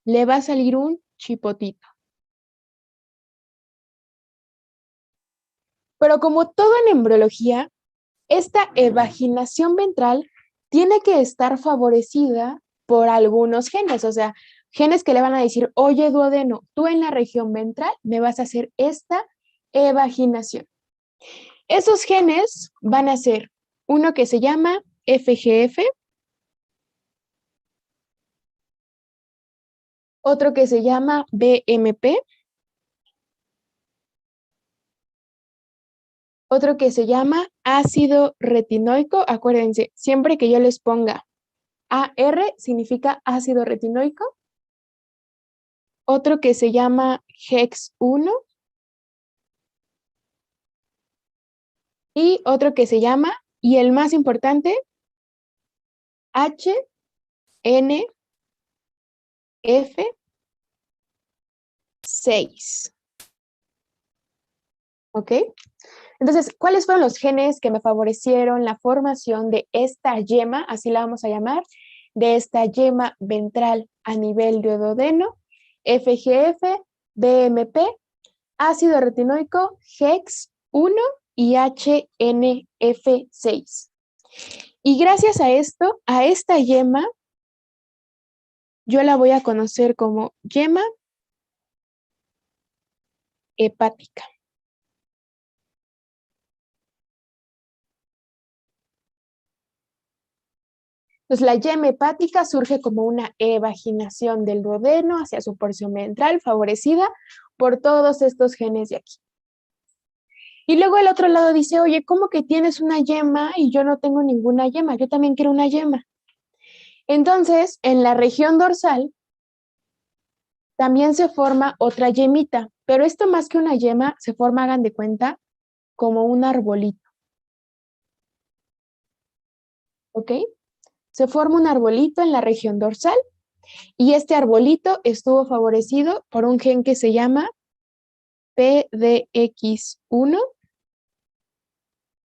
le va a salir un chipotito. Pero como todo en embriología, esta evaginación ventral tiene que estar favorecida por algunos genes, o sea, genes que le van a decir, oye, duodeno, tú en la región ventral me vas a hacer esta evaginación. Esos genes van a ser uno que se llama FGF, otro que se llama BMP, otro que se llama ácido retinoico. Acuérdense, siempre que yo les ponga AR significa ácido retinoico. Otro que se llama HEX1 y otro que se llama, y el más importante, HNF6. ¿Ok? Entonces, ¿cuáles fueron los genes que me favorecieron la formación de esta yema, así la vamos a llamar, de esta yema ventral a nivel de duodeno? FGF, BMP, ácido retinoico, HEX1 y HNF6. Y gracias a esto, a esta yema, yo la voy a conocer como yema hepática. Entonces, la yema hepática surge como una evaginación del duodeno hacia su porción ventral, favorecida por todos estos genes de aquí. Y luego el otro lado dice, oye, ¿cómo que tienes una yema y yo no tengo ninguna yema? Yo también quiero una yema. Entonces, en la región dorsal también se forma otra yemita, pero esto más que una yema se forma, hagan de cuenta, como un arbolito. ¿Ok? Se forma un arbolito en la región dorsal y este arbolito estuvo favorecido por un gen que se llama PDX1,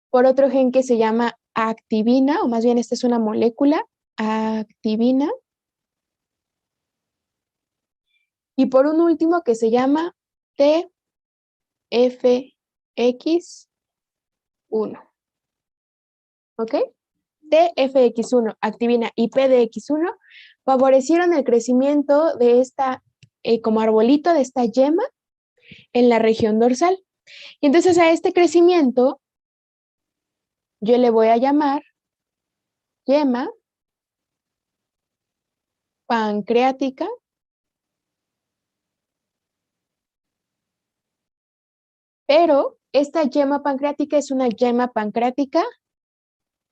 por otro gen que se llama activina, o más bien esta es una molécula, activina, y por un último que se llama TFX1. ¿Ok? TFX1, activina y PDX1 favorecieron el crecimiento de esta, como arbolito de esta yema en la región dorsal. Y entonces a este crecimiento yo le voy a llamar yema pancreática pero esta yema pancreática es una yema pancreática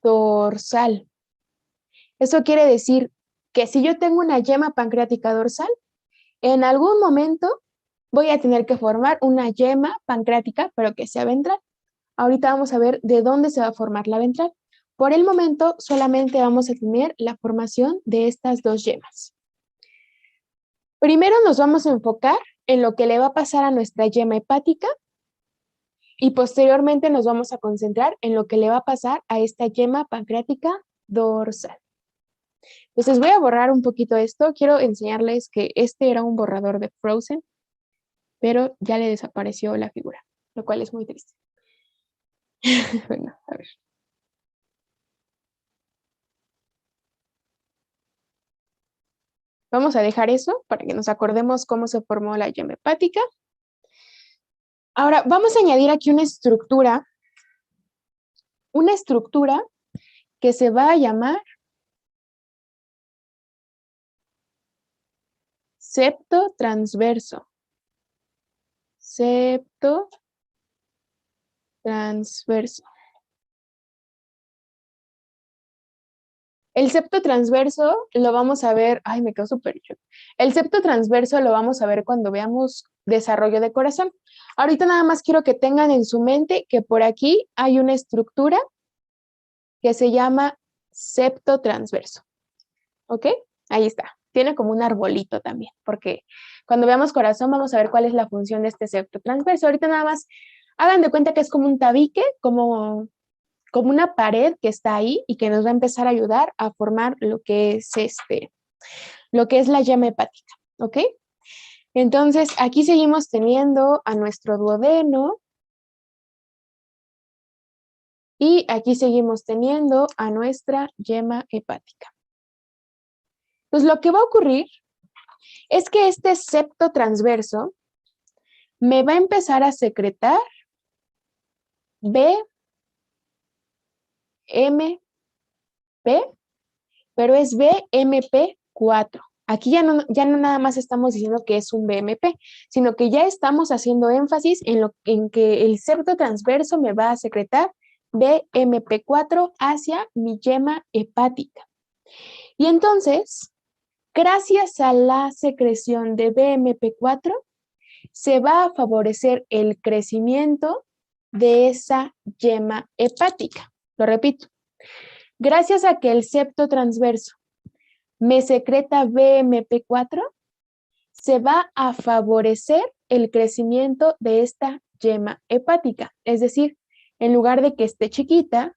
dorsal. Eso quiere decir que si yo tengo una yema pancreática dorsal, en algún momento voy a tener que formar una yema pancreática, pero que sea ventral. Ahorita vamos a ver de dónde se va a formar la ventral. Por el momento, solamente vamos a tener la formación de estas dos yemas. Primero nos vamos a enfocar en lo que le va a pasar a nuestra yema hepática y posteriormente nos vamos a concentrar en lo que le va a pasar a esta yema pancreática dorsal. Entonces voy a borrar un poquito esto. Quiero enseñarles que este era un borrador de Frozen, pero ya le desapareció la figura, lo cual es muy triste. Bueno, a ver. Vamos a dejar eso para que nos acordemos cómo se formó la yema hepática. Ahora, vamos a añadir aquí una estructura que se va a llamar septo transverso. Septo transverso. El septo transverso lo vamos a ver, ay, me quedó súper chulo. El septo transverso lo vamos a ver cuando veamos desarrollo de corazón. Ahorita nada más quiero que tengan en su mente que por aquí hay una estructura que se llama septo transverso. ¿Ok? Ahí está. Tiene como un arbolito también, porque cuando veamos corazón vamos a ver cuál es la función de este septo transverso. Ahorita nada más hagan de cuenta que es como un tabique, como una pared que está ahí y que nos va a empezar a ayudar a formar lo que es la llama hepática, ¿ok? Entonces, aquí seguimos teniendo a nuestro duodeno Y aquí seguimos teniendo a nuestra yema hepática. Pues lo que va a ocurrir es que este septo transverso me va a empezar a secretar BMP, pero es BMP4. Aquí ya no nada más estamos diciendo que es un BMP, sino que ya estamos haciendo énfasis en que el septo transverso me va a secretar BMP4 hacia mi yema hepática. Y entonces, gracias a la secreción de BMP4, se va a favorecer el crecimiento de esa yema hepática. Lo repito, gracias a que el septo transverso me secreta BMP4, se va a favorecer el crecimiento de esta yema hepática. Es decir, en lugar de que esté chiquita,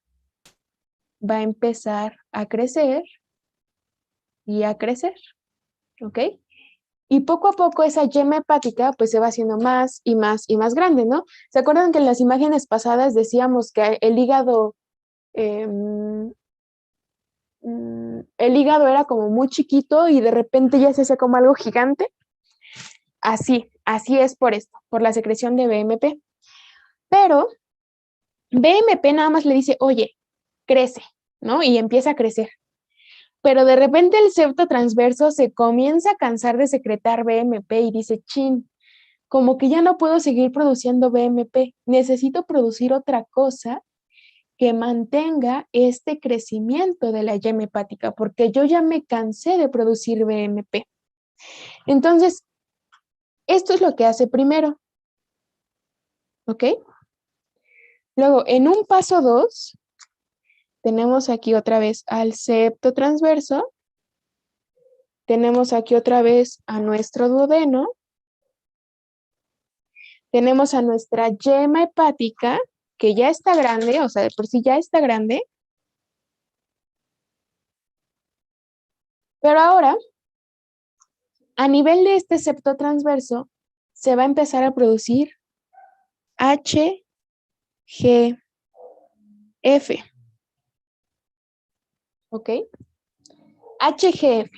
va a empezar a crecer y a crecer, ¿ok? Y poco a poco esa yema hepática pues se va haciendo más y más y más grande, ¿no? ¿Se acuerdan que en las imágenes pasadas decíamos que el hígado era como muy chiquito y de repente ya se hacía como algo gigante? Así es por esto, por la secreción de BMP. Pero BMP nada más le dice, oye, crece, ¿no? Y empieza a crecer. Pero de repente el septo transverso se comienza a cansar de secretar BMP y dice, chin, como que ya no puedo seguir produciendo BMP, necesito producir otra cosa que mantenga este crecimiento de la yema hepática, porque yo ya me cansé de producir BMP. Entonces, esto es lo que hace primero, ¿ok? Luego, en un paso 2, tenemos aquí otra vez al septo transverso, tenemos aquí otra vez a nuestro duodeno, tenemos a nuestra yema hepática, que ya está grande, o sea, de por sí ya está grande, pero ahora, a nivel de este septo transverso, se va a empezar a producir HGF. ¿Ok? HGF.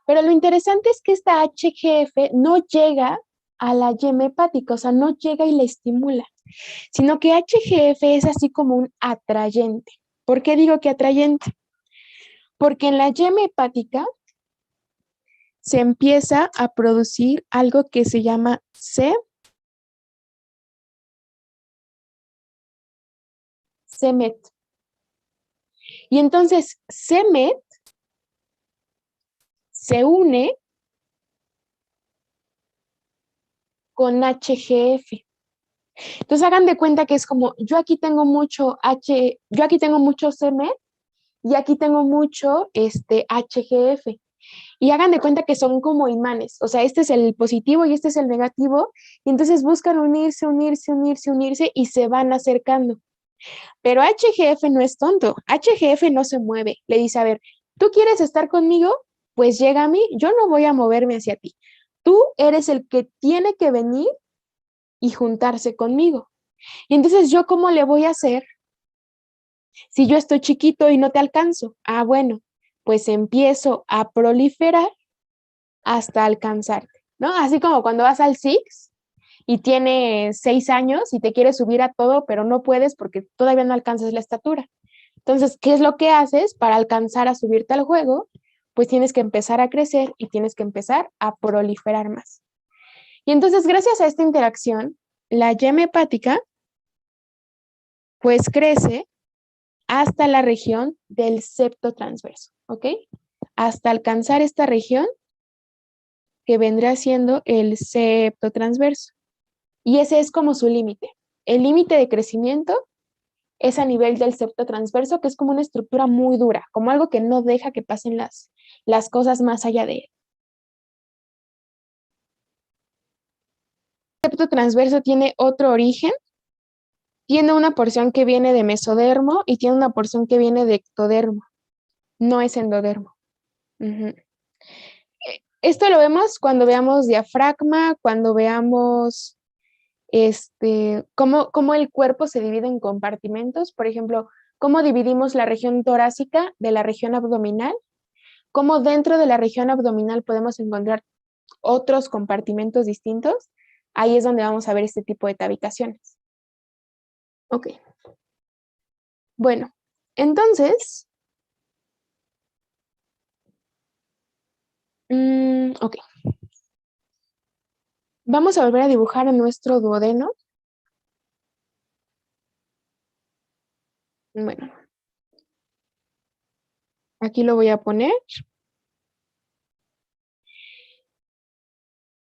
Pero lo interesante es que esta HGF no llega a la yema hepática, o sea, no llega y la estimula, sino que HGF es así como un atrayente. ¿Por qué digo que atrayente? Porque en la yema hepática se empieza a producir algo que se llama CMET. Y entonces CMET se une con HGF. Entonces hagan de cuenta que es como, yo aquí tengo mucho CMET y aquí tengo mucho HGF. Y hagan de cuenta que son como imanes, o sea, este es el positivo y este es el negativo, y entonces buscan unirse y se van acercando. Pero HGF no es tonto, HGF no se mueve, le dice, a ver, ¿tú quieres estar conmigo? Pues llega a mí, yo no voy a moverme hacia ti. Tú eres el que tiene que venir y juntarse conmigo. Y entonces, ¿yo cómo le voy a hacer si yo estoy chiquito y no te alcanzo? Ah, bueno, pues empiezo a proliferar hasta alcanzarte, ¿no? Así como cuando vas al Six y tienes 6 años y te quieres subir a todo, pero no puedes porque todavía no alcanzas la estatura. Entonces, ¿qué es lo que haces para alcanzar a subirte al juego? Pues tienes que empezar a crecer y tienes que empezar a proliferar más. Y entonces, gracias a esta interacción, la yema hepática pues crece hasta la región del septo transverso, ¿ok? Hasta alcanzar esta región que vendrá siendo el septo transverso. Y ese es como su límite. El límite de crecimiento es a nivel del septo transverso, que es como una estructura muy dura, como algo que no deja que pasen las cosas más allá de él. El septo transverso tiene otro origen, tiene una porción que viene de mesodermo y tiene una porción que viene de ectodermo, no es endodermo. Uh-huh. Esto lo vemos cuando veamos diafragma, cuando veamos cómo el cuerpo se divide en compartimentos. Por ejemplo, cómo dividimos la región torácica de la región abdominal, cómo dentro de la región abdominal podemos encontrar otros compartimentos distintos. Ahí es donde vamos a ver este tipo de tabicaciones. Ok. Bueno, entonces, ok. Vamos a volver a dibujar a nuestro duodeno. Bueno, aquí lo voy a poner.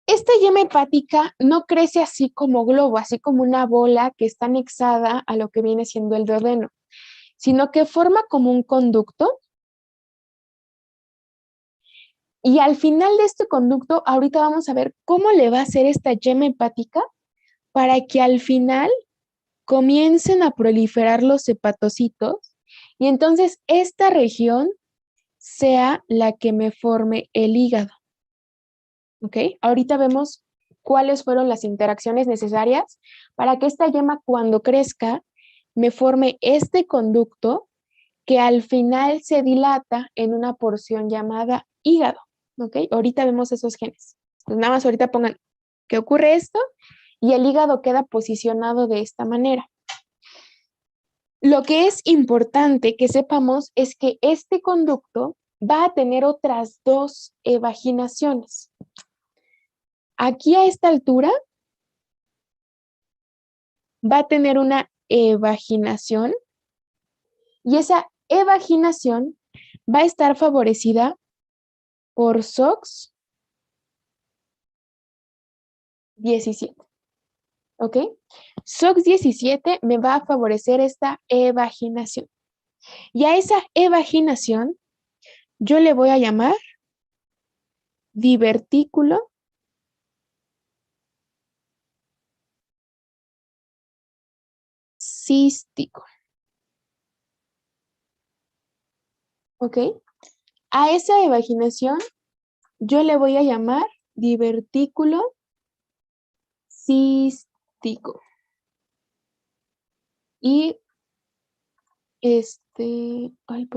Esta yema hepática no crece así como globo, así como una bola que está anexada a lo que viene siendo el duodeno, sino que forma como un conducto. Y al final de este conducto, ahorita vamos a ver cómo le va a hacer esta yema hepática para que al final comiencen a proliferar los hepatocitos y entonces esta región sea la que me forme el hígado. ¿Ok? Ahorita vemos cuáles fueron las interacciones necesarias para que esta yema cuando crezca me forme este conducto que al final se dilata en una porción llamada hígado. ¿Ok? Ahorita vemos esos genes. Pues nada más ahorita pongan que ocurre esto y el hígado queda posicionado de esta manera. Lo que es importante que sepamos es que este conducto va a tener otras dos evaginaciones. Aquí a esta altura va a tener una evaginación y esa evaginación va a estar favorecida por SOX 17. ¿Ok? SOX 17 me va a favorecer esta evaginación. Y a esa evaginación yo le voy a llamar divertículo cístico. ¿Ok? A esa evaginación yo le voy a llamar divertículo cístico. Y ay,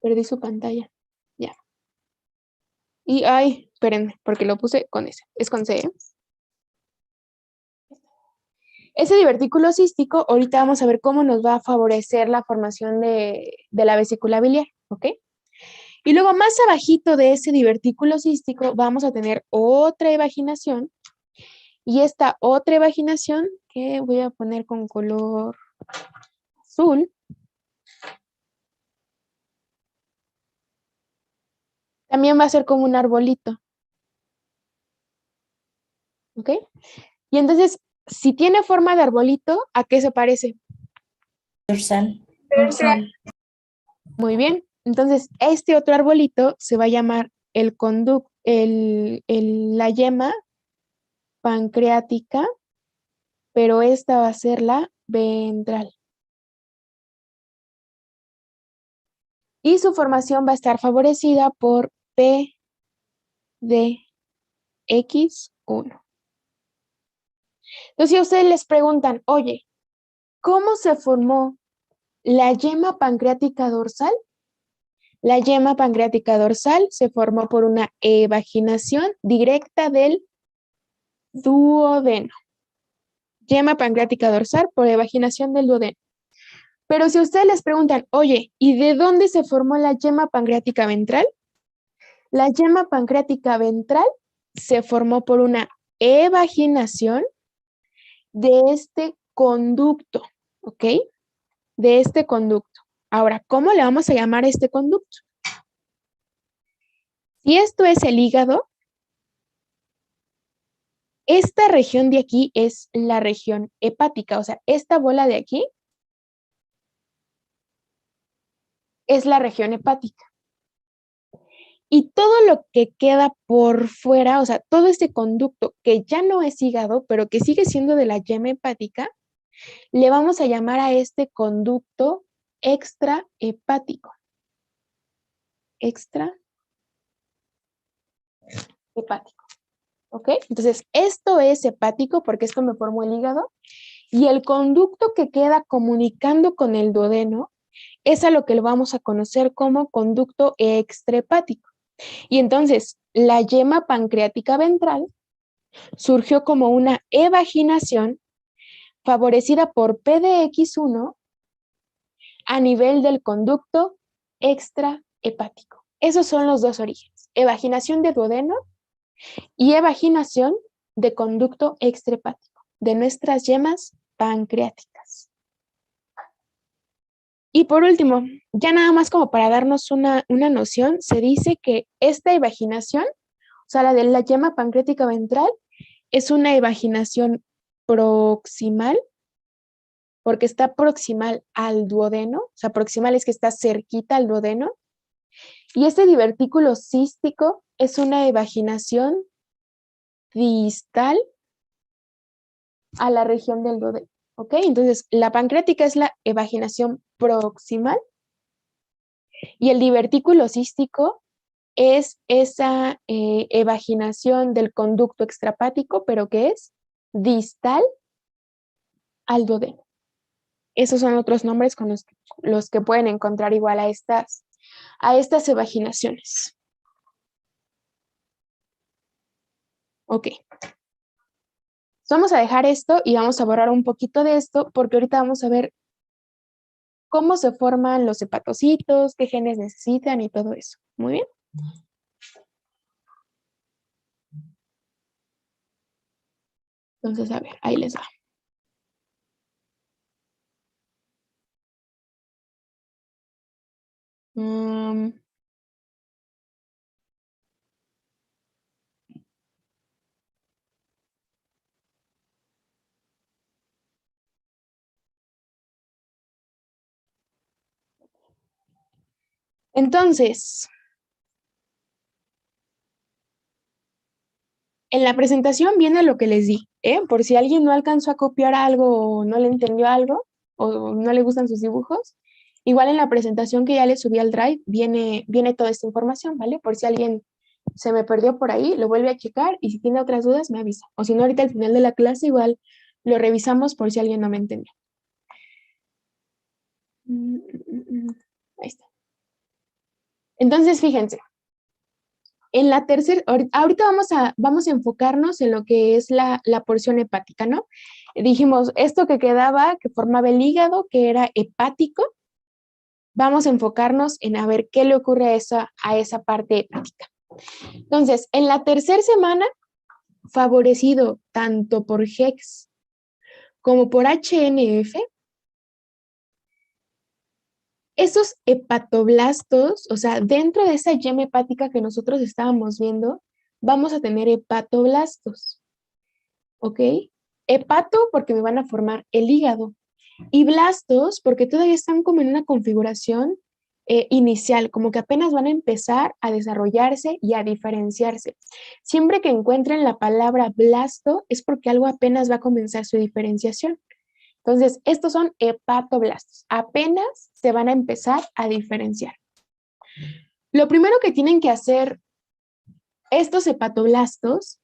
perdí su pantalla. Ya. Y, ay, espérenme, porque lo puse con S. Es con C, ¿eh? Ese divertículo cístico, ahorita vamos a ver cómo nos va a favorecer la formación de la vesícula biliar, ¿ok? Y luego más abajito de ese divertículo cístico vamos a tener otra evaginación y esta otra evaginación que voy a poner con color azul. También va a ser como un arbolito. ¿Ok? Y entonces, si tiene forma de arbolito, ¿a qué se parece? Dorsal. Dorsal. Muy bien. Entonces, este otro arbolito se va a llamar la yema pancreática, pero esta va a ser la ventral. Y su formación va a estar favorecida por PDX1. Entonces, si a ustedes les preguntan, oye, ¿cómo se formó la yema pancreática dorsal? La yema pancreática dorsal se formó por una evaginación directa del duodeno. Yema pancreática dorsal por evaginación del duodeno. Pero si ustedes les preguntan, oye, ¿y de dónde se formó la yema pancreática ventral? La yema pancreática ventral se formó por una evaginación de este conducto, ¿ok? De este conducto. Ahora, ¿cómo le vamos a llamar a este conducto? Si esto es el hígado, esta región de aquí es la región hepática, o sea, esta bola de aquí es la región hepática. Y todo lo que queda por fuera, o sea, todo este conducto que ya no es hígado, pero que sigue siendo de la yema hepática, le vamos a llamar a este conducto extrahepático. Extrahepático. ¿Ok? Entonces, esto es hepático porque esto me formó el hígado. Y el conducto que queda comunicando con el duodeno es a lo que lo vamos a conocer como conducto extrahepático. Y entonces, la yema pancreática ventral surgió como una evaginación favorecida por PDX1 a nivel del conducto extrahepático. Esos son los dos orígenes, evaginación de duodeno y evaginación de conducto extrahepático de nuestras yemas pancreáticas. Y por último, ya nada más como para darnos una noción, se dice que esta evaginación, o sea, la de la yema pancreática ventral, es una evaginación proximal, porque está proximal al duodeno, o sea, proximal es que está cerquita al duodeno, y este divertículo cístico es una evaginación distal a la región del duodeno, ¿ok? Entonces, la pancreática es la evaginación proximal y el divertículo cístico es esa evaginación del conducto extrahepático, pero que es distal al duodeno. Esos son otros nombres con los que pueden encontrar igual a estas evaginaciones. Ok. Vamos a dejar esto y vamos a borrar un poquito de esto porque ahorita vamos a ver cómo se forman los hepatocitos, qué genes necesitan y todo eso. Muy bien. Entonces, a ver, ahí les va. Entonces, en la presentación viene lo que les di, ¿eh? Por si alguien no alcanzó a copiar algo o no le entendió algo o no le gustan sus dibujos, igual en la presentación que ya les subí al Drive viene toda esta información, ¿vale? Por si alguien se me perdió por ahí, lo vuelve a checar y si tiene otras dudas me avisa. O si no, ahorita al final de la clase igual lo revisamos por si alguien no me entendió. Ahí está. Entonces, fíjense, en la tercera, ahorita vamos a enfocarnos en lo que es la porción hepática, ¿no? Dijimos, esto que quedaba, que formaba el hígado, que era hepático, vamos a enfocarnos en a ver qué le ocurre a esa parte hepática. Entonces, en la tercera semana, favorecido tanto por HEX como por HNF, esos hepatoblastos, o sea, dentro de esa yema hepática que nosotros estábamos viendo, vamos a tener hepatoblastos, ¿ok? Hepato porque me van a formar el hígado y blastos porque todavía están como en una configuración inicial, como que apenas van a empezar a desarrollarse y a diferenciarse. Siempre que encuentren la palabra blasto es porque algo apenas va a comenzar su diferenciación. Entonces, estos son hepatoblastos. Apenas se van a empezar a diferenciar. Lo primero que tienen que hacer estos hepatoblastos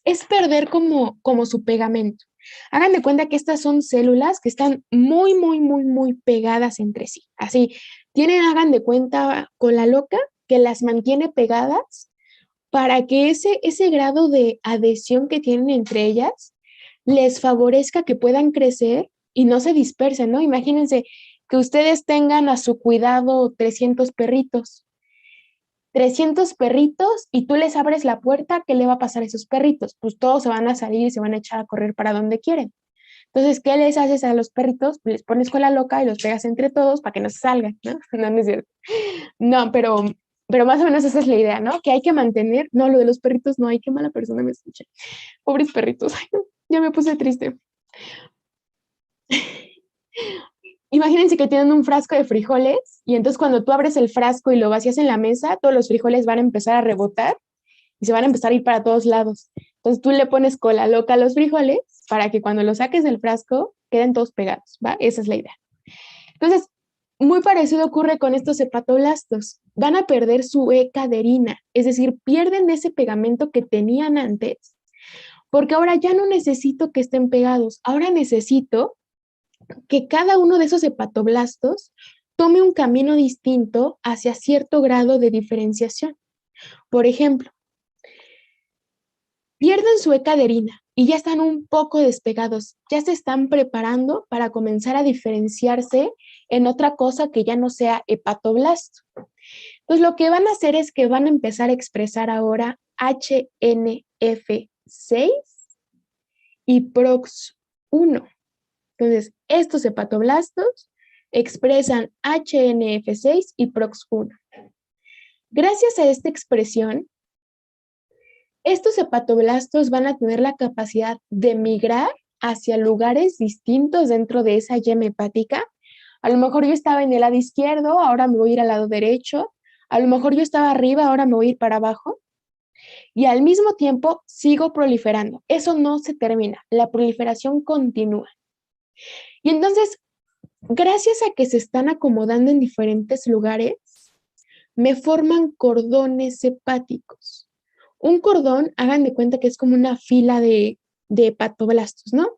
es perder como su pegamento. Hagan de cuenta que estas son células que están muy, muy, muy, muy pegadas entre sí. Así, hagan de cuenta con la loca que las mantiene pegadas para que ese grado de adhesión que tienen entre ellas les favorezca que puedan crecer y no se dispersen, ¿no? Imagínense que ustedes tengan a su cuidado 300 perritos. 300 perritos y tú les abres la puerta, ¿qué le va a pasar a esos perritos? Pues todos se van a salir y se van a echar a correr para donde quieren. Entonces, ¿qué les haces a los perritos? Pues les pones cola loca y los pegas entre todos para que no se salgan, ¿no? No, no es cierto. No, pero más o menos esa es la idea, ¿no? Que hay que mantener, no, lo de los perritos no, hay qué mala persona me escucha. Pobres perritos, ay, no, ya me puse triste. Imagínense que tienen un frasco de frijoles y entonces cuando tú abres el frasco y lo vacías en la mesa, todos los frijoles van a empezar a rebotar y se van a empezar a ir para todos lados. Entonces tú le pones cola loca a los frijoles para que cuando los saques del frasco queden todos pegados, ¿va? Esa es la idea. Entonces, muy parecido ocurre con estos hepatoblastos. van a perder su E-caderina, es decir, pierden ese pegamento que tenían antes, porque ahora ya no necesito que estén pegados, ahora necesito que cada uno de esos hepatoblastos tome un camino distinto hacia cierto grado de diferenciación. Por ejemplo, pierden su E-caderina y ya están un poco despegados, ya se están preparando para comenzar a diferenciarse en otra cosa que ya no sea hepatoblasto. Entonces, lo que van a hacer es que van a empezar a expresar ahora HNF6 y PROX1. Entonces, estos hepatoblastos expresan HNF6 y PROX1. Gracias a esta expresión, estos hepatoblastos van a tener la capacidad de migrar hacia lugares distintos dentro de esa yema hepática. A lo mejor yo estaba en el lado izquierdo, ahora me voy a ir al lado derecho. A lo mejor yo estaba arriba, ahora me voy a ir para abajo. Y al mismo tiempo sigo proliferando. Eso no se termina, la proliferación continúa. Y entonces, gracias a que se están acomodando en diferentes lugares, me forman cordones hepáticos. Un cordón, hagan de cuenta que es como una fila de hepatoblastos, ¿no?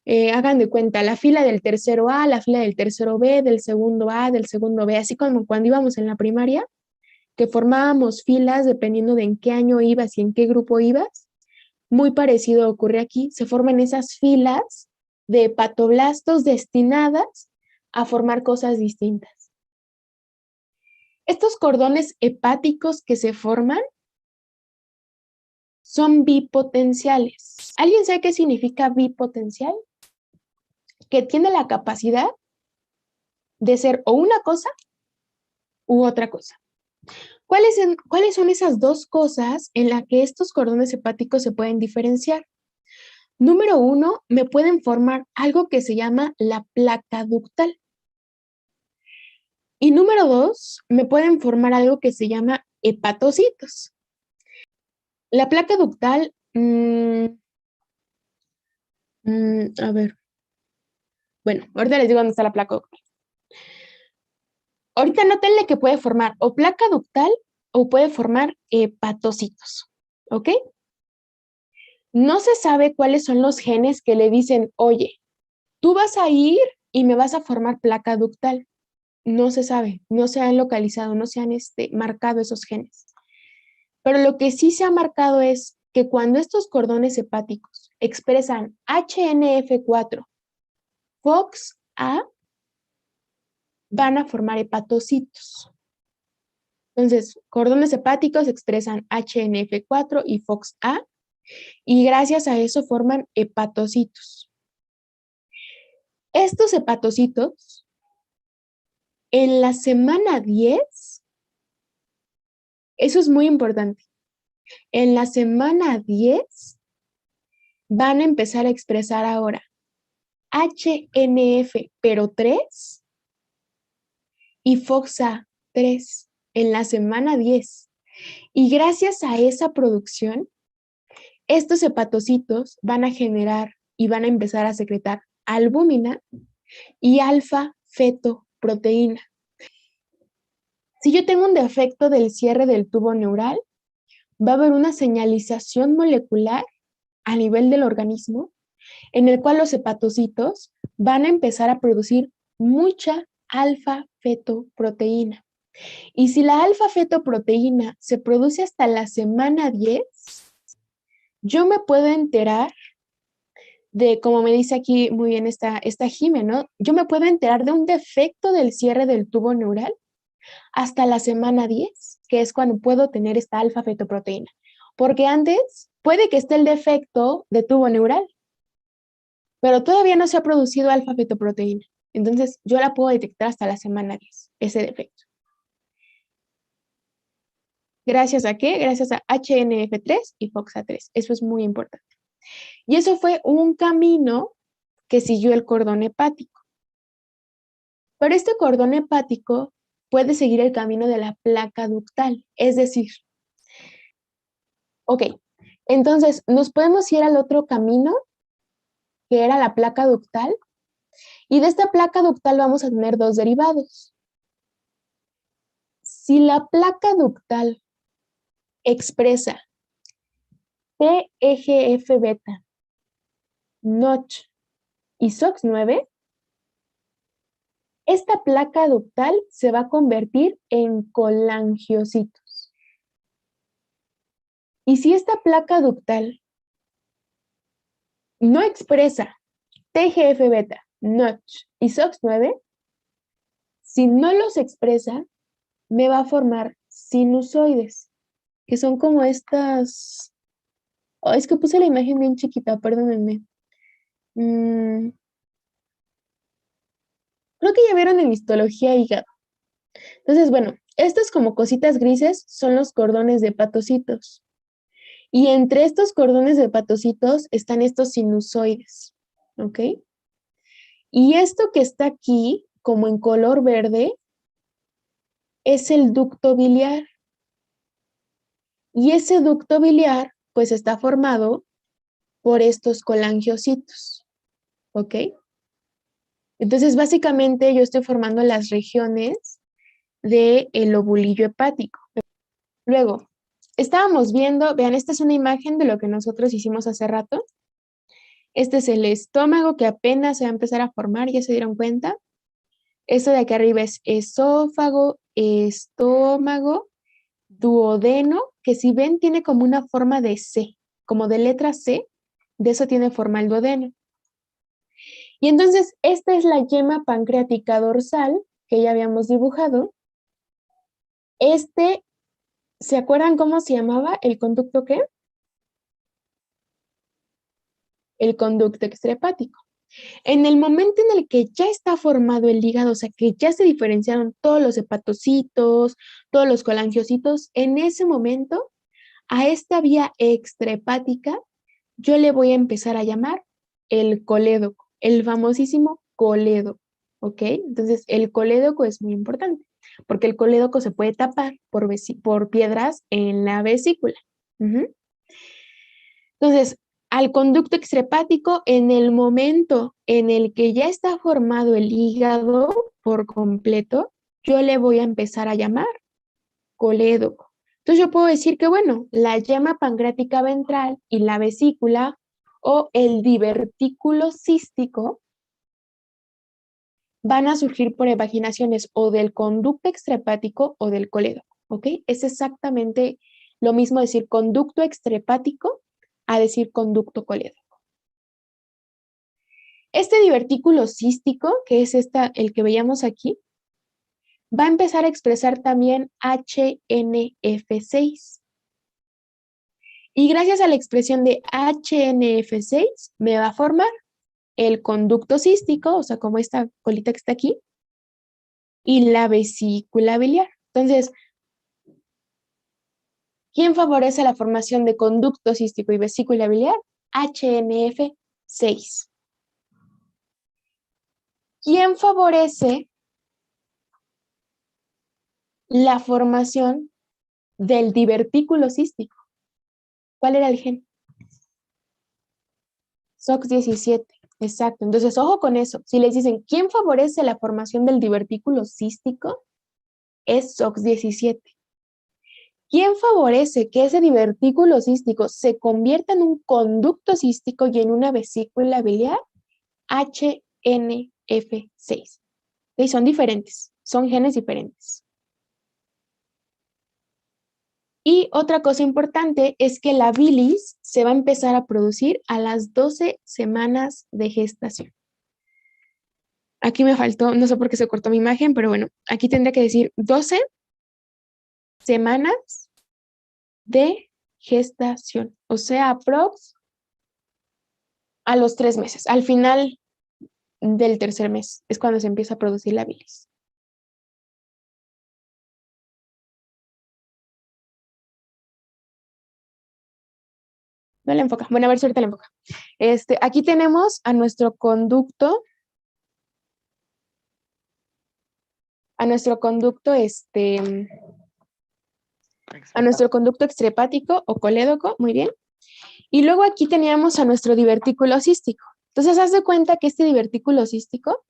Hagan de cuenta la fila del tercero A, la fila del tercero B, del segundo A, del segundo B, así como cuando íbamos en la primaria, que formábamos filas dependiendo de en qué año ibas y en qué grupo ibas. Muy parecido ocurre aquí, se forman esas filas de hepatoblastos destinadas a formar cosas distintas. Estos cordones hepáticos que se forman son bipotenciales. ¿Alguien sabe qué significa bipotencial? Que tiene la capacidad de ser o una cosa u otra cosa. ¿Cuáles son esas dos cosas en las que estos cordones hepáticos se pueden diferenciar? Número uno, me pueden formar algo que se llama la placa ductal. Y número dos, me pueden formar algo que se llama hepatocitos. La placa ductal, a ver, bueno, ahorita les digo dónde está la placa ductal. Ahorita nótenle que puede formar o placa ductal o puede formar hepatocitos, ¿ok? No se sabe cuáles son los genes que le dicen, oye, tú vas a ir y me vas a formar placa ductal. No se sabe, no se han localizado, no se han marcado esos genes. Pero lo que sí se ha marcado es que cuando estos cordones hepáticos expresan HNF4, FOXA, van a formar hepatocitos. Entonces, cordones hepáticos expresan HNF4 y FOXA, y gracias a eso forman hepatocitos. Estos hepatocitos, en la semana 10, eso es muy importante, en la semana 10 van a empezar a expresar ahora HNF, pero 3 y FOXA3 en la semana 10. Y gracias a esa producción, estos hepatocitos van a generar y van a empezar a secretar albúmina y alfa-fetoproteína. Si yo tengo un defecto del cierre del tubo neural, va a haber una señalización molecular a nivel del organismo en el cual los hepatocitos van a empezar a producir mucha alfa-fetoproteína. Y si la alfa-fetoproteína se produce hasta la semana 10, yo me puedo enterar de, como me dice aquí muy bien esta Jime, ¿no? Yo me puedo enterar de un defecto del cierre del tubo neural hasta la semana 10, que es cuando puedo tener esta alfa-fetoproteína. Porque antes puede que esté el defecto de tubo neural, pero todavía no se ha producido alfa-fetoproteína. Entonces, yo la puedo detectar hasta la semana 10, ese defecto. ¿Gracias a qué? Gracias a HNF3 y FOXA3. Eso es muy importante. Y eso fue un camino que siguió el cordón hepático. Pero este cordón hepático puede seguir el camino de la placa ductal. Es decir, ok, entonces nos podemos ir al otro camino, que era la placa ductal, y de esta placa ductal vamos a tener dos derivados. Si la placa ductal expresa TGF beta, Notch y SOX9, esta placa ductal se va a convertir en colangiocitos. Y si esta placa ductal no expresa TGF beta, Notch y SOX9, si no los expresa, me va a formar sinusoides, que son como estas... Oh, es que puse la imagen bien chiquita, perdónenme. Creo que ya vieron en histología hígado. Entonces, bueno, estas como cositas grises son los cordones de hepatocitos. Y entre estos cordones de hepatocitos están estos sinusoides, ¿ok? Y esto que está aquí, como en color verde, es el ducto biliar. Y ese ducto biliar, pues está formado por estos colangiocitos, ¿ok? Entonces, básicamente yo estoy formando las regiones del lobulillo hepático. Luego, estábamos viendo, vean, esta es una imagen de lo que nosotros hicimos hace rato. Este es el estómago que apenas se va a empezar a formar, ¿ya se dieron cuenta? Esto de aquí arriba es esófago, estómago, duodeno, que si ven tiene como una forma de C, como de letra C, de eso tiene forma el duodeno. Y entonces, esta es la yema pancreática dorsal que ya habíamos dibujado. ¿Se acuerdan cómo se llamaba el conducto qué? El conducto extrahepático. En el momento en el que ya está formado el hígado, o sea, que ya se diferenciaron todos los hepatocitos, todos los colangiocitos, en ese momento, a esta vía extrahepática, yo le voy a empezar a llamar el colédoco, el famosísimo colédoco, ¿ok? Entonces, el colédoco es muy importante, porque el colédoco se puede tapar por piedras en la vesícula. Entonces, al conducto extrahepático, en el momento en el que ya está formado el hígado por completo, yo le voy a empezar a llamar colédoco. Entonces yo puedo decir que, bueno, la yema pancreática ventral y la vesícula o el divertículo cístico van a surgir por evaginaciones o del conducto extrahepático o del colédoco, ¿ok? Es exactamente lo mismo decir conducto extrahepático a decir conducto colédoco. Este divertículo cístico, que es el que veíamos aquí, va a empezar a expresar también HNF6. Y gracias a la expresión de HNF6 me va a formar el conducto cístico, o sea, como esta colita que está aquí, y la vesícula biliar. Entonces, ¿quién favorece la formación de conducto cístico y vesícula biliar? HNF6. ¿Quién favorece la formación del divertículo cístico? ¿Cuál era el gen? SOX17, exacto. Entonces, ojo con eso. Si les dicen, ¿quién favorece la formación del divertículo cístico? Es SOX17. ¿Quién favorece que ese divertículo cístico se convierta en un conducto cístico y en una vesícula biliar? HNF6. Y son diferentes, son genes diferentes. Y otra cosa importante es que la bilis se va a empezar a producir a las 12 semanas de gestación. Aquí me faltó, no sé por qué se cortó mi imagen, pero bueno, aquí tendría que decir 12 semanas de gestación, o sea, aprox a los 3 meses, al final del tercer mes es cuando se empieza a producir la bilis. No le enfoca. Bueno, a ver si ahorita le enfoca. Aquí tenemos a nuestro conducto, a nuestro conducto extrahepático o colédoco, muy bien. Y luego aquí teníamos a nuestro divertículo cístico. Entonces, haz de cuenta que este divertículo cístico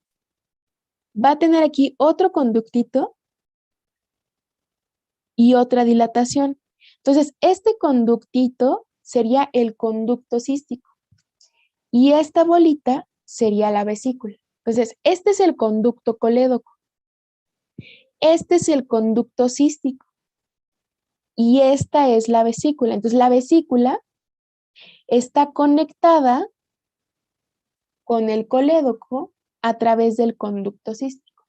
va a tener aquí otro conductito y otra dilatación. Entonces, este conductito sería el conducto cístico y esta bolita sería la vesícula. Entonces, este es el conducto colédoco, este es el conducto cístico y esta es la vesícula. Entonces, la vesícula está conectada con el colédoco a través del conducto cístico.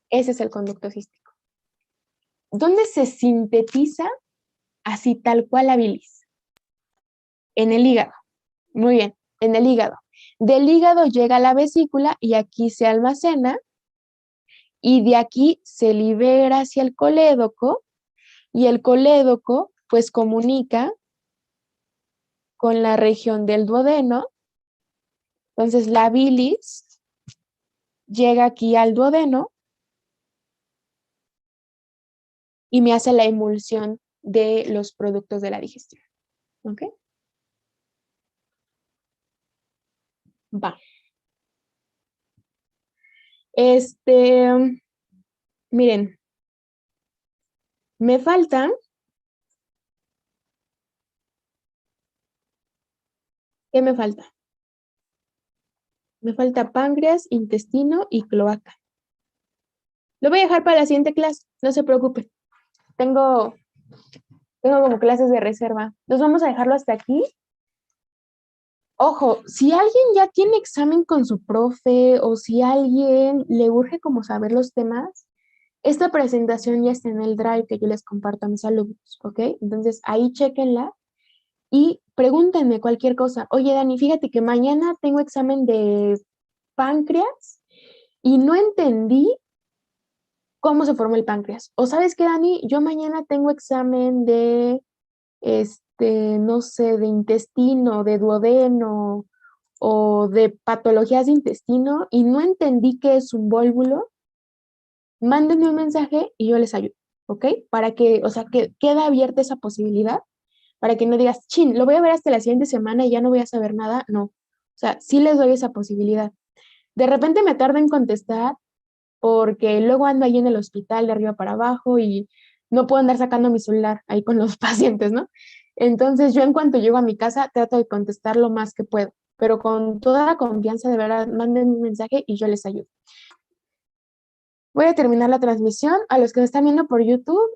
Ese es el conducto cístico. ¿Dónde se sintetiza así tal cual la bilis? En el hígado. Muy bien, en el hígado. Del hígado llega a la vesícula y aquí se almacena y de aquí se libera hacia el colédoco y el colédoco pues comunica con la región del duodeno. Entonces la bilis llega aquí al duodeno y me hace la emulsión de los productos de la digestión. ¿Ok? Va. Miren, me faltan, ¿qué me falta? Me falta páncreas, intestino y cloaca. Lo voy a dejar para la siguiente clase, no se preocupen. Tengo como clases de reserva. Nos vamos a dejarlo hasta aquí. Ojo, si alguien ya tiene examen con su profe o si a alguien le urge como saber los temas, esta presentación ya está en el Drive que yo les comparto a mis alumnos, ¿ok? Entonces ahí chéquenla y pregúntenme cualquier cosa. Oye, Dani, fíjate que mañana tengo examen de páncreas y no entendí cómo se forma el páncreas. O sabes qué, Dani, yo mañana tengo examen de, no sé, de intestino, de duodeno o de patologías de intestino y no entendí qué es un vólvulo. Mándenme un mensaje y yo les ayudo, ¿ok? Para que, o sea, que queda abierta esa posibilidad, para que no digas, chin, lo voy a ver hasta la siguiente semana y ya no voy a saber nada. No, o sea, sí les doy esa posibilidad. De repente me tarda en contestar porque luego ando ahí en el hospital de arriba para abajo y no puedo andar sacando mi celular ahí con los pacientes, ¿no? Entonces yo en cuanto llego a mi casa trato de contestar lo más que puedo, pero con toda la confianza, de verdad, manden un mensaje y yo les ayudo. Voy a terminar la transmisión. A los que me están viendo por YouTube,